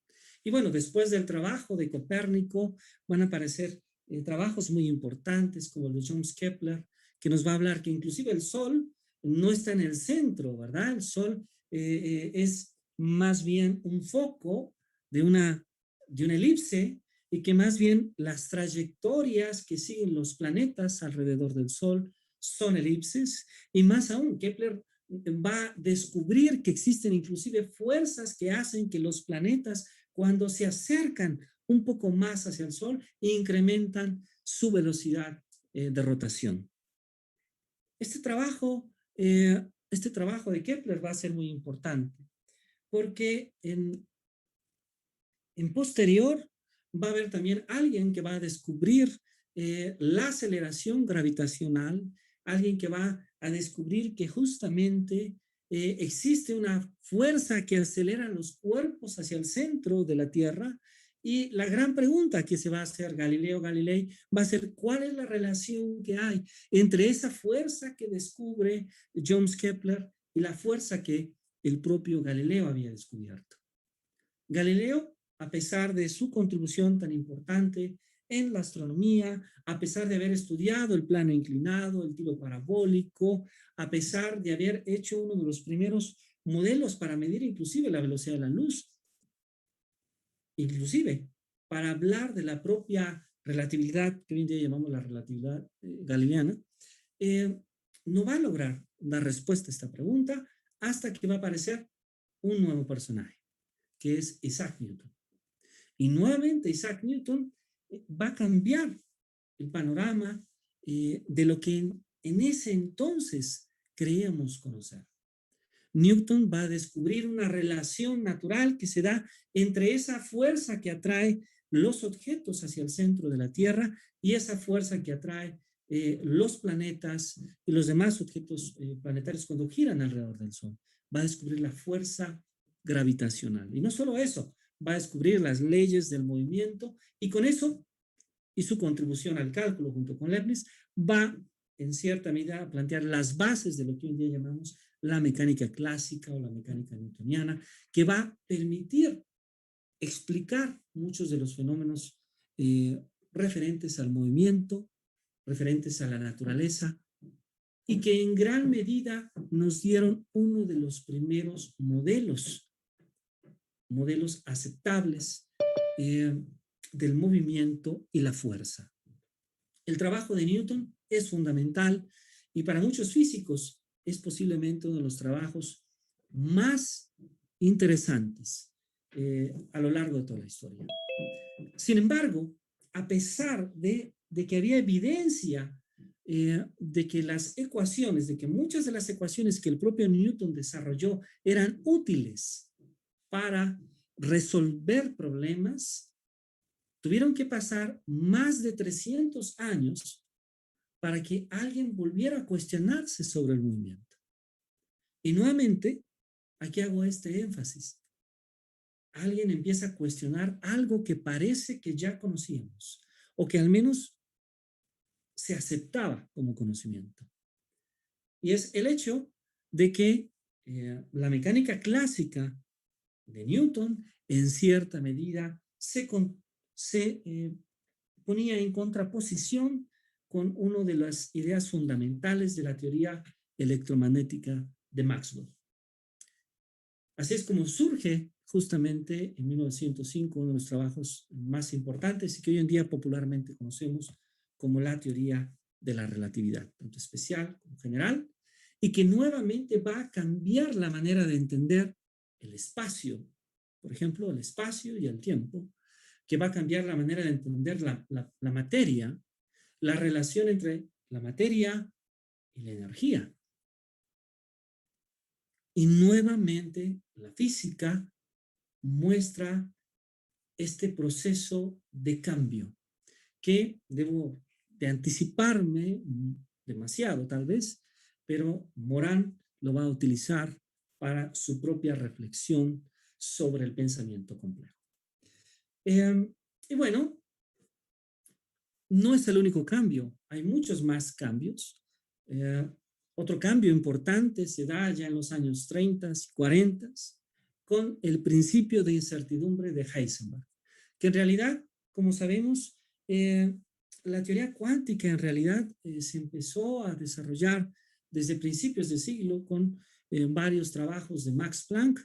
Speaker 2: Y bueno, después del trabajo de Copérnico van a aparecer trabajos muy importantes como el de Johannes Kepler, que nos va a hablar que inclusive el Sol no está en el centro, ¿verdad? El Sol es más bien un foco de una elipse y que más bien las trayectorias que siguen los planetas alrededor del Sol son elipses, y más aún, Kepler va a descubrir que existen inclusive fuerzas que hacen que los planetas, cuando se acercan un poco más hacia el Sol, incrementan su velocidad de rotación. Este trabajo de Kepler va a ser muy importante, porque en posterior va a haber también alguien que va a descubrir la aceleración gravitacional, alguien que va a descubrir que justamente existe una fuerza que acelera los cuerpos hacia el centro de la Tierra. Y la gran pregunta que se va a hacer Galileo Galilei va a ser cuál es la relación que hay entre esa fuerza que descubre Johannes Kepler y la fuerza que el propio Galileo había descubierto. Galileo, a pesar de su contribución tan importante en la astronomía, a pesar de haber estudiado el plano inclinado, el tiro parabólico, a pesar de haber hecho uno de los primeros modelos para medir inclusive la velocidad de la luz, inclusive para hablar de la propia relatividad, que hoy en día llamamos la relatividad galileana, no va a lograr dar respuesta a esta pregunta hasta que va a aparecer un nuevo personaje, que es Isaac Newton. Y nuevamente Isaac Newton va a cambiar el panorama de lo que en ese entonces creíamos conocer. Newton va a descubrir una relación natural que se da entre esa fuerza que atrae los objetos hacia el centro de la Tierra y esa fuerza que atrae los planetas y los demás objetos planetarios cuando giran alrededor del Sol. Va a descubrir la fuerza gravitacional. Y no solo eso, va a descubrir las leyes del movimiento y con eso y su contribución al cálculo junto con Leibniz va en cierta medida a plantear las bases de lo que hoy en día llamamos la mecánica clásica o la mecánica newtoniana, que va a permitir explicar muchos de los fenómenos referentes al movimiento, referentes a la naturaleza, y que en gran medida nos dieron uno de los primeros modelos aceptables del movimiento y la fuerza. El trabajo de Newton es fundamental y para muchos físicos es posiblemente uno de los trabajos más interesantes a lo largo de toda la historia. Sin embargo, a pesar de que había evidencia de que las ecuaciones, de que muchas de las ecuaciones que el propio Newton desarrolló eran útiles para resolver problemas, tuvieron que pasar más de 300 años para que alguien volviera a cuestionarse sobre el movimiento. Y nuevamente, aquí hago este énfasis. Alguien empieza a cuestionar algo que parece que ya conocíamos, o que al menos se aceptaba como conocimiento. Y es el hecho de que la mecánica clásica de Newton, en cierta medida, se ponía en contraposición con una de las ideas fundamentales de la teoría electromagnética de Maxwell. Así es como surge justamente en 1905 uno de los trabajos más importantes y que hoy en día popularmente conocemos como la teoría de la relatividad, tanto especial como general, y que nuevamente va a cambiar la manera de entender el espacio, por ejemplo, el espacio y el tiempo, que va a cambiar la manera de entender la materia, la relación entre la materia y la energía. Y nuevamente la física muestra este proceso de cambio que debo de anticiparme demasiado tal vez, pero Morán lo va a utilizar para su propia reflexión sobre el pensamiento complejo. Y bueno, no es el único cambio, hay muchos más cambios. Otro cambio importante se da ya en los años 30 y 40 con el principio de incertidumbre de Heisenberg, que en realidad, como sabemos, la teoría cuántica en realidad se empezó a desarrollar desde principios de siglo con varios trabajos de Max Planck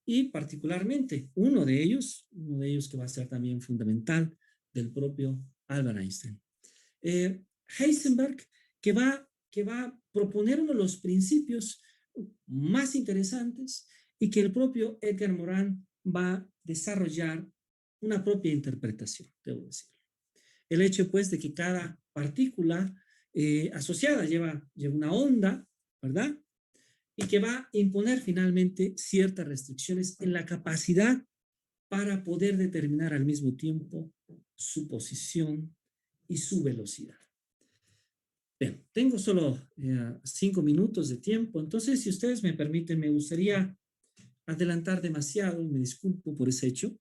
Speaker 2: y particularmente uno de ellos que va a ser también fundamental, del propio Albert Einstein. Heisenberg que va a proponer uno de los principios más interesantes y que el propio Edgar Morin va a desarrollar una propia interpretación, debo decir. El hecho, pues, de que cada partícula asociada lleva una onda, ¿verdad? Y que va a imponer finalmente ciertas restricciones en la capacidad para poder determinar al mismo tiempo su posición y su velocidad. Bien, tengo solo 5 minutos de tiempo, entonces si ustedes me permiten, me gustaría adelantar demasiado, y me disculpo por ese hecho,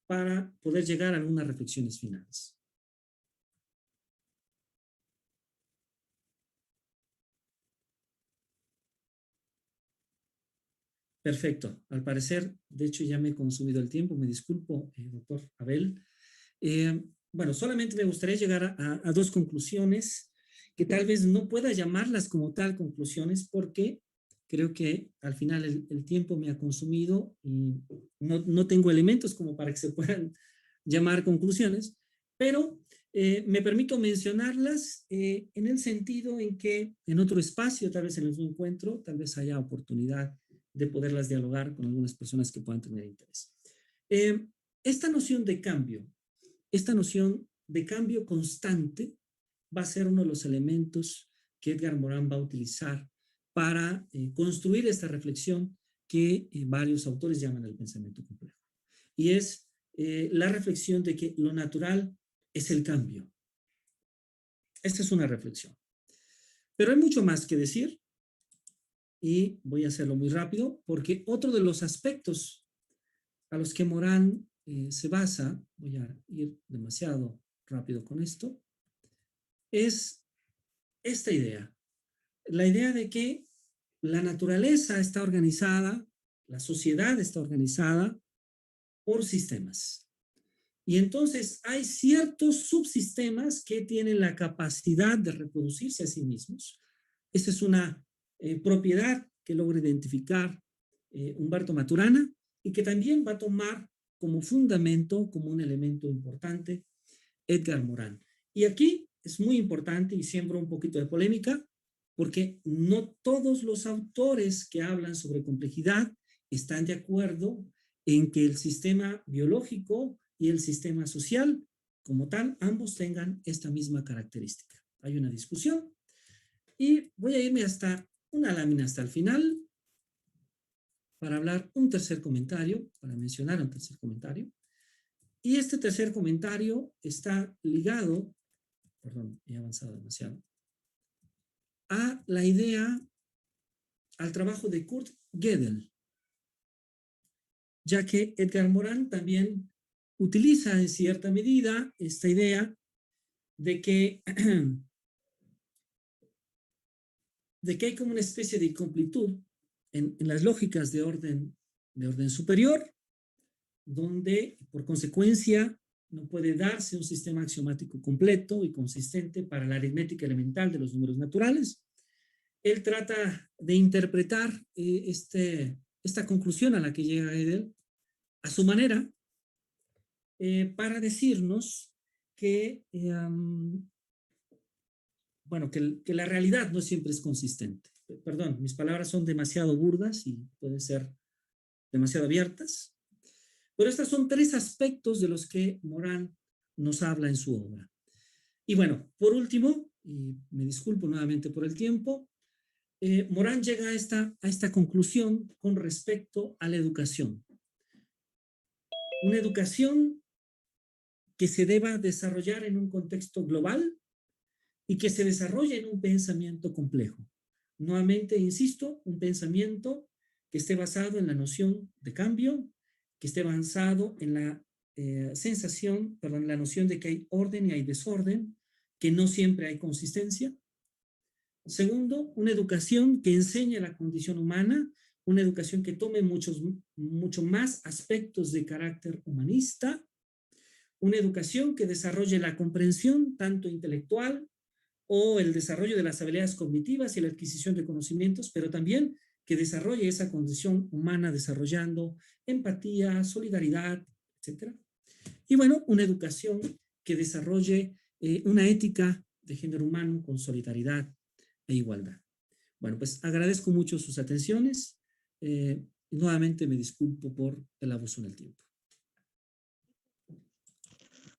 Speaker 2: para poder llegar a algunas reflexiones finales. Perfecto, al parecer, de hecho ya me he consumido el tiempo, me disculpo, doctor Abel. Bueno, solamente me gustaría llegar a dos conclusiones que tal vez no pueda llamarlas como tal conclusiones porque creo que al final el tiempo me ha consumido y no tengo elementos como para que se puedan llamar conclusiones, pero me permito mencionarlas en el sentido en que en otro espacio, tal vez en el encuentro, tal vez haya oportunidad de poderlas dialogar con algunas personas que puedan tener interés. Esta noción de cambio constante va a ser uno de los elementos que Edgar Morin va a utilizar para construir esta reflexión que varios autores llaman el pensamiento complejo. Y es la reflexión de que lo natural es el cambio. Esta es una reflexión. Pero hay mucho más que decir y voy a hacerlo muy rápido porque otro de los aspectos a los que Morin se basa, voy a ir demasiado rápido con esto, es esta idea. La idea de que la naturaleza está organizada, la sociedad está organizada por sistemas. Y entonces hay ciertos subsistemas que tienen la capacidad de reproducirse a sí mismos. Esa es una propiedad que logra identificar Humberto Maturana y que también va a tomar como fundamento, como un elemento importante, Edgar Morin. Y aquí es muy importante, y siembro un poquito de polémica, porque no todos los autores que hablan sobre complejidad están de acuerdo en que el sistema biológico y el sistema social, como tal, ambos tengan esta misma característica. Hay una discusión y voy a irme hasta una lámina hasta el final para hablar un tercer comentario, para mencionar un tercer comentario. Y este tercer comentario está ligado, perdón, he avanzado demasiado, a la idea, al trabajo de Kurt Gödel, ya que Edgar Morin también utiliza en cierta medida esta idea de que hay como una especie de incompletud en las lógicas de orden superior, donde por consecuencia no puede darse un sistema axiomático completo y consistente para la aritmética elemental de los números naturales. Él trata de interpretar esta conclusión a la que llega Gödel a su manera para decirnos que, bueno, que la realidad no siempre es consistente. Perdón, mis palabras son demasiado burdas y pueden ser demasiado abiertas, pero estos son tres aspectos de los que Morin nos habla en su obra. Y bueno, por último, y me disculpo nuevamente por el tiempo, Morin llega a esta conclusión con respecto a la educación. Una educación que se deba desarrollar en un contexto global y que se desarrolle en un pensamiento complejo. Nuevamente, insisto, un pensamiento que esté basado en la noción de cambio, que esté basado en la la noción de que hay orden y hay desorden, que no siempre hay consistencia. Segundo, una educación que enseñe la condición humana, una educación que tome mucho más aspectos de carácter humanista, una educación que desarrolle la comprensión tanto intelectual o el desarrollo de las habilidades cognitivas y la adquisición de conocimientos, pero también que desarrolle esa condición humana desarrollando empatía, solidaridad, etc. Y bueno, una educación que desarrolle una ética de género humano con solidaridad e igualdad. Bueno, pues agradezco mucho sus atenciones y nuevamente me disculpo por el abuso en el tiempo.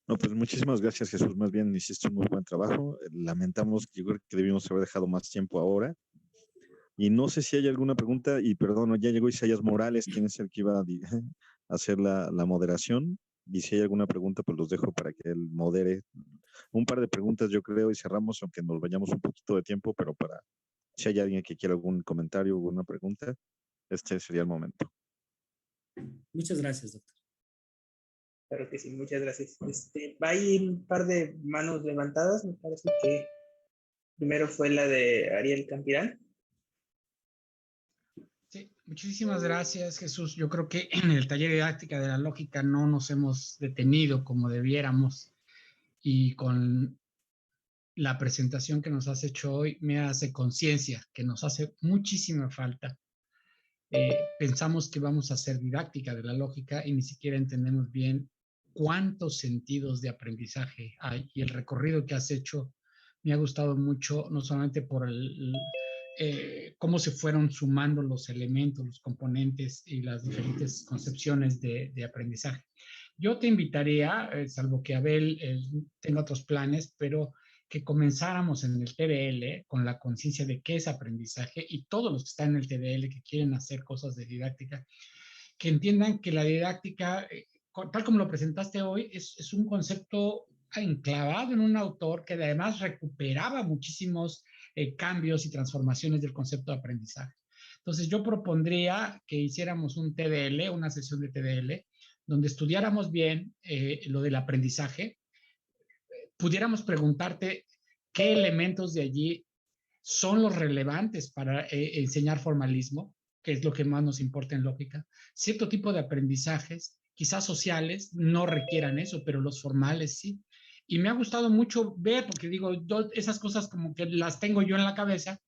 Speaker 1: No, pues muchísimas gracias, Jesús. Más bien hiciste un muy buen trabajo. Lamentamos que yo creo que debimos haber dejado más tiempo ahora. Y no sé si hay alguna pregunta, y perdón, ya llegó Isaías Morales, quien es el que iba a hacer la moderación. Y si hay alguna pregunta, pues los dejo para que él modere. Un par de preguntas, yo creo, y cerramos, aunque nos vayamos un poquito de tiempo, pero para si hay alguien que quiera algún comentario o alguna pregunta, este sería el momento.
Speaker 2: Muchas gracias, doctor.
Speaker 3: Claro que sí, muchas gracias. Hay un par de manos levantadas, me parece que primero fue la de Ariel Campirán.
Speaker 4: Sí, muchísimas gracias, Jesús. Yo creo que en el taller de didáctica de la lógica no nos hemos detenido como debiéramos, y con la presentación que nos has hecho hoy me hace conciencia que nos hace muchísima falta. Pensamos que vamos a hacer didáctica de la lógica y ni siquiera entendemos bien cuántos sentidos de aprendizaje hay, y el recorrido que has hecho me ha gustado mucho, no solamente por cómo se fueron sumando los elementos, los componentes y las diferentes concepciones de aprendizaje. Yo te invitaría, salvo que Abel tenga otros planes, pero que comenzáramos en el TDL con la conciencia de qué es aprendizaje, y todos los que están en el TDL que quieren hacer cosas de didáctica, que entiendan que la didáctica, tal como lo presentaste hoy, es un concepto enclavado en un autor que además recuperaba muchísimos cambios y transformaciones del concepto de aprendizaje. Entonces yo propondría que hiciéramos un TDL, una sesión de TDL, donde estudiáramos bien lo del aprendizaje, pudiéramos preguntarte qué elementos de allí son los relevantes para enseñar formalismo, que es lo que más nos importa en lógica. Cierto tipo de aprendizajes, quizás sociales, no requieran eso, pero los formales sí. Y me ha gustado mucho ver, porque digo, esas cosas como que las tengo yo en la cabeza,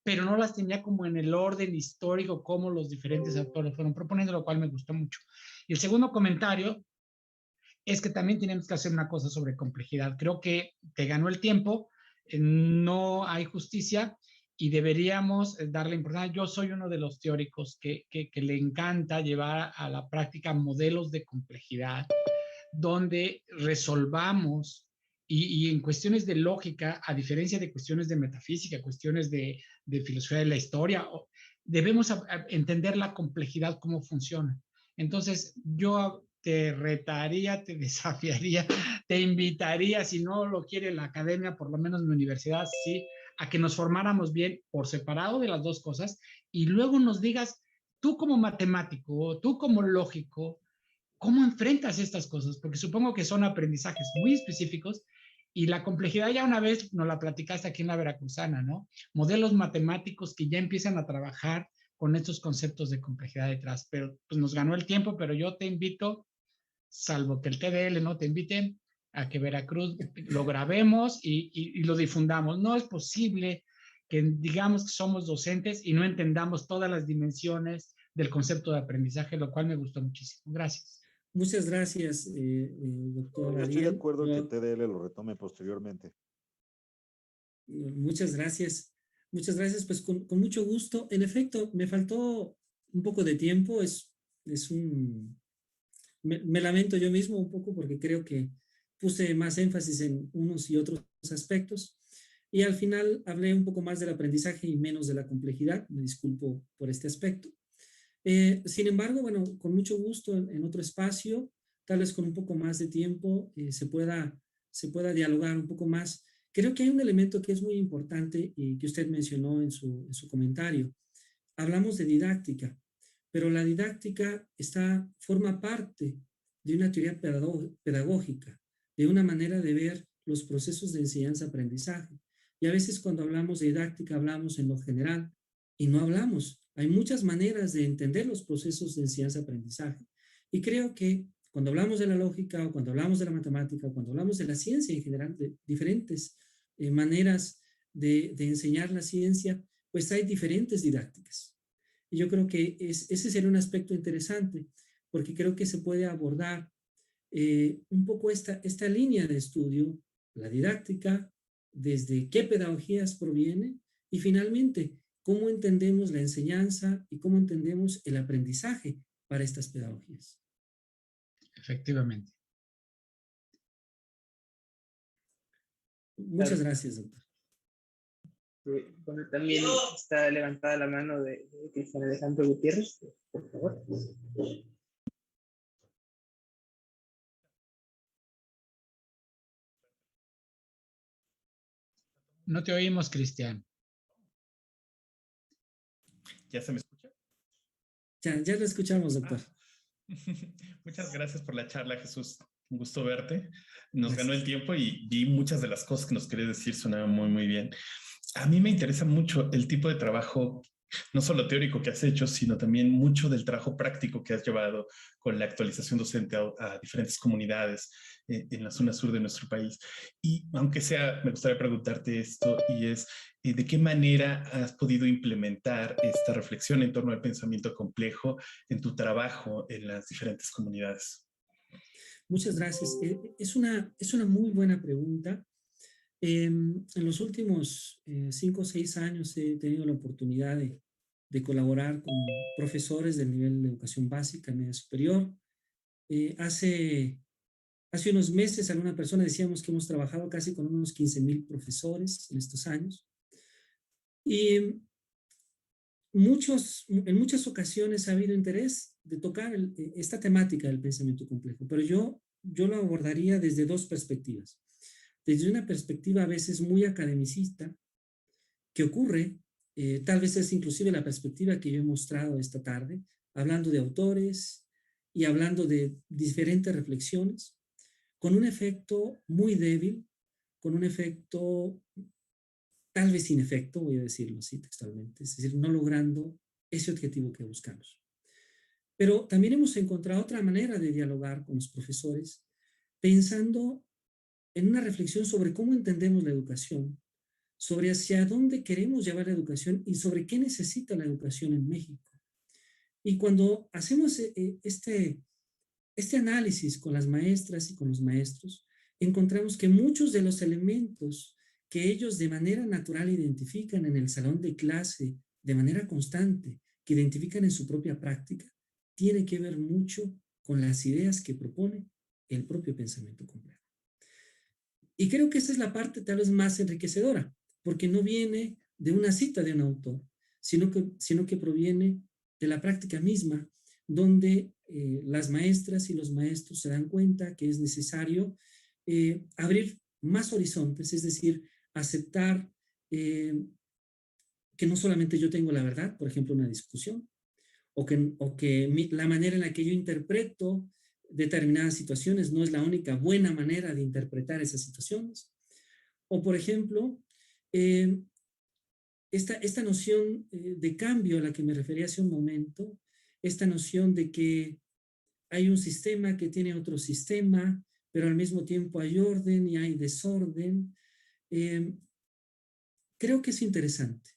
Speaker 4: pero no las tenía como en el orden histórico como los diferentes autores fueron proponiendo, lo cual me gustó mucho. Y el segundo comentario es que también tenemos que hacer una cosa sobre complejidad. Creo que te ganó el tiempo, no hay justicia, y deberíamos darle importancia. Yo soy uno de los teóricos que le encanta llevar a la práctica modelos de complejidad donde resolvamos y en cuestiones de lógica, a diferencia de cuestiones de metafísica, cuestiones de filosofía de la historia, debemos entender la complejidad, cómo funciona. Entonces, yo te retaría, te desafiaría, te invitaría, si no lo quiere la academia, por lo menos mi universidad, sí, a que nos formáramos bien por separado de las dos cosas y luego nos digas, tú como matemático, tú como lógico, ¿cómo enfrentas estas cosas? Porque supongo que son aprendizajes muy específicos y la complejidad ya una vez nos la platicaste aquí en la Veracruzana, ¿no? Modelos matemáticos que ya empiezan a trabajar con estos conceptos de complejidad detrás. Pero pues nos ganó el tiempo, pero yo te invito, salvo que el TDL no te invite, a que Veracruz lo grabemos y lo difundamos. No es posible que digamos que somos docentes y no entendamos todas las dimensiones del concepto de aprendizaje, lo cual me gustó muchísimo. Gracias.
Speaker 2: Muchas gracias, doctor
Speaker 1: Yo
Speaker 2: Ariel.
Speaker 1: estoy de acuerdo en que TDL lo retome posteriormente.
Speaker 2: Muchas gracias. Muchas gracias, pues con mucho gusto. En efecto, me faltó un poco de tiempo. Me lamento yo mismo un poco porque creo que puse más énfasis en unos y otros aspectos. Y al final hablé un poco más del aprendizaje y menos de la complejidad. Me disculpo por este aspecto. Sin embargo, bueno, con mucho gusto en otro espacio, tal vez con un poco más de tiempo, se pueda dialogar un poco más. Creo que hay un elemento que es muy importante y que usted mencionó en su comentario. Hablamos de didáctica, pero la didáctica forma parte de una teoría pedagógica, de una manera de ver los procesos de enseñanza-aprendizaje. Y a veces cuando hablamos de didáctica hablamos en lo general y no hablamos. Hay muchas maneras de entender los procesos de enseñanza-aprendizaje. Y creo que cuando hablamos de la lógica o cuando hablamos de la matemática o cuando hablamos de la ciencia en general, de diferentes maneras de enseñar la ciencia, pues hay diferentes didácticas. Y yo creo que ese sería un aspecto interesante, porque creo que se puede abordar un poco esta línea de estudio, la didáctica, desde qué pedagogías proviene y finalmente cómo entendemos la enseñanza y cómo entendemos el aprendizaje para estas pedagogías.
Speaker 4: Efectivamente.
Speaker 2: Muchas gracias, doctor.
Speaker 3: Bueno, también está levantada la mano de Cristian Alejandro Gutiérrez, por favor.
Speaker 4: No te oímos, Cristian.
Speaker 5: ¿Ya se me escucha?
Speaker 2: Ya lo escuchamos, doctor.
Speaker 5: Muchas gracias por la charla, Jesús. Un gusto verte. Nos
Speaker 2: Gracias.
Speaker 5: ganó el tiempo y vi muchas de las cosas que nos querías decir, sonaban muy, muy bien. A mí me interesa mucho el tipo de trabajo, no solo teórico que has hecho, sino también mucho del trabajo práctico que has llevado con la actualización docente a diferentes comunidades en la zona sur de nuestro país. Y aunque sea, me gustaría preguntarte esto, y es, ¿de qué manera has podido implementar esta reflexión en torno al pensamiento complejo en tu trabajo en las diferentes comunidades?
Speaker 2: Muchas gracias. Es una muy buena pregunta. En los últimos 5 o 6 años he tenido la oportunidad de colaborar con profesores del nivel de educación básica, media superior. Hace unos meses alguna persona decíamos que hemos trabajado casi con unos 15,000 profesores en estos años. Y en muchas ocasiones ha habido interés de tocar esta temática del pensamiento complejo, pero yo lo abordaría desde dos perspectivas. Desde una perspectiva a veces muy academicista, que ocurre, tal vez es inclusive la perspectiva que yo he mostrado esta tarde, hablando de autores y hablando de diferentes reflexiones, con un efecto muy débil, con un efecto tal vez sin efecto, voy a decirlo así textualmente, es decir, no logrando ese objetivo que buscamos. Pero también hemos encontrado otra manera de dialogar con los profesores, pensando en una reflexión sobre cómo entendemos la educación, sobre hacia dónde queremos llevar la educación y sobre qué necesita la educación en México. Y cuando hacemos este análisis con las maestras y con los maestros, encontramos que muchos de los elementos que ellos de manera natural identifican en el salón de clase, de manera constante, que identifican en su propia práctica, tiene que ver mucho con las ideas que propone el propio pensamiento complejo. Y creo que esa es la parte tal vez más enriquecedora, porque no viene de una cita de un autor, sino que proviene de la práctica misma, donde las maestras y los maestros se dan cuenta que es necesario abrir más horizontes, es decir, aceptar que no solamente yo tengo la verdad, por ejemplo, una discusión, o que la manera en la que yo interpreto determinadas situaciones no es la única buena manera de interpretar esas situaciones. O, por ejemplo, esta noción de cambio a la que me refería hace un momento, esta noción de que hay un sistema que tiene otro sistema, pero al mismo tiempo hay orden y hay desorden, creo que es interesante.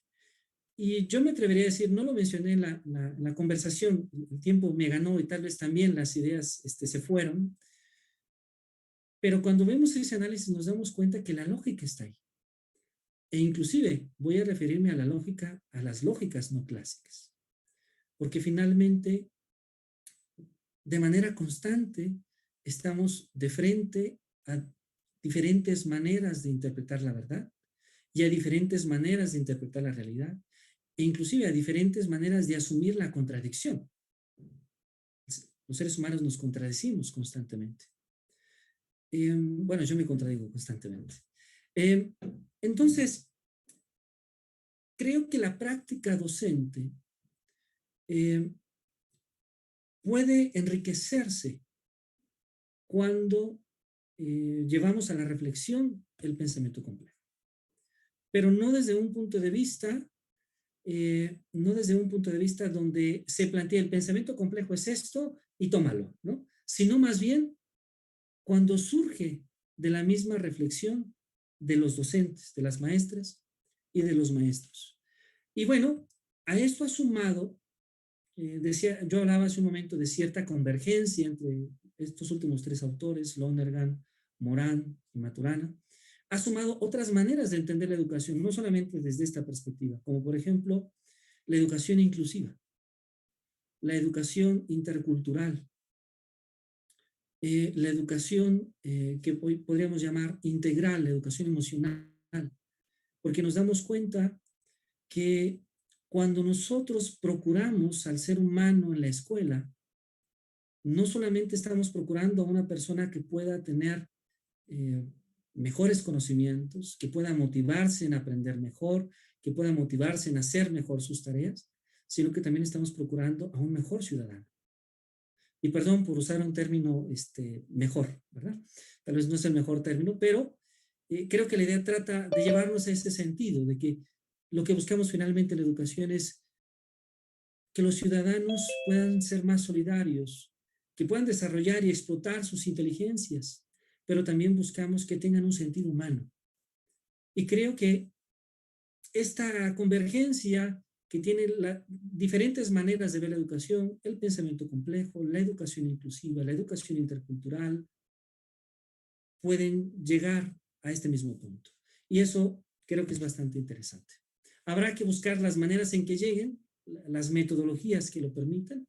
Speaker 2: Y yo me atrevería a decir, no lo mencioné en la conversación, el tiempo me ganó y tal vez también las ideas se fueron, pero cuando vemos ese análisis nos damos cuenta que la lógica está ahí. E inclusive voy a referirme a la lógica, a las lógicas no clásicas, porque finalmente, de manera constante, estamos de frente a diferentes maneras de interpretar la verdad y a diferentes maneras de interpretar la realidad, e inclusive a diferentes maneras de asumir la contradicción. Los seres humanos nos contradecimos constantemente. Bueno, yo me contradigo constantemente. Entonces, creo que la práctica docente puede enriquecerse cuando llevamos a la reflexión el pensamiento complejo. Pero no desde un punto de vista donde se plantea el pensamiento complejo es esto y tómalo, ¿no? Sino más bien cuando surge de la misma reflexión de los docentes, de las maestras y de los maestros. Y bueno, a esto ha sumado, yo hablaba hace un momento de cierta convergencia entre estos últimos tres autores, Lonergan, Morán y Maturana, ha sumado otras maneras de entender la educación, no solamente desde esta perspectiva, como por ejemplo la educación inclusiva, la educación intercultural, la educación que hoy podríamos llamar integral, la educación emocional, porque nos damos cuenta que cuando nosotros procuramos al ser humano en la escuela, no solamente estamos procurando a una persona que pueda tener mejores conocimientos, que pueda motivarse en aprender mejor, que pueda motivarse en hacer mejor sus tareas, sino que también estamos procurando a un mejor ciudadano. Y perdón por usar un término mejor, ¿verdad? Tal vez no es el mejor término, pero creo que la idea trata de llevarnos a ese sentido, de que lo que buscamos finalmente en la educación es que los ciudadanos puedan ser más solidarios, que puedan desarrollar y explotar sus inteligencias, pero también buscamos que tengan un sentido humano. Y creo que esta convergencia que tiene diferentes maneras de ver la educación, el pensamiento complejo, la educación inclusiva, la educación intercultural, pueden llegar a este mismo punto. Y eso creo que es bastante interesante. Habrá que buscar las maneras en que lleguen, las metodologías que lo permitan,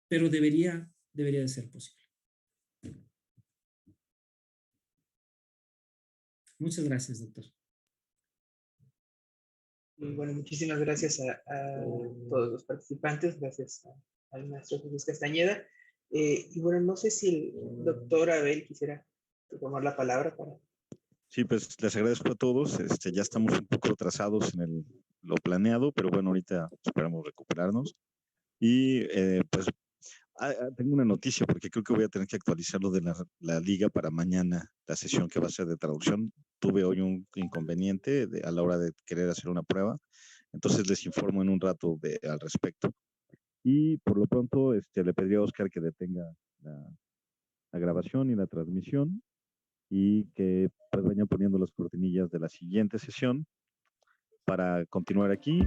Speaker 2: pero debería de ser posible. Muchas gracias, doctor.
Speaker 3: Bueno, muchísimas gracias a todos los participantes, gracias al maestro Jesús Castañeda. Y bueno, no sé si el doctor Abel quisiera tomar la palabra para...
Speaker 1: Sí, pues les agradezco a todos. Ya estamos un poco atrasados en lo planeado, pero bueno, ahorita esperamos recuperarnos. Y pues tengo una noticia porque creo que voy a tener que actualizar lo de la liga para mañana, la sesión que va a ser de traducción. Tuve hoy un inconveniente a la hora de querer hacer una prueba, entonces les informo en un rato al respecto. Y por lo pronto le pediría a Oscar que detenga la grabación y la transmisión y que pues vayan poniendo las cortinillas de la siguiente sesión para continuar aquí.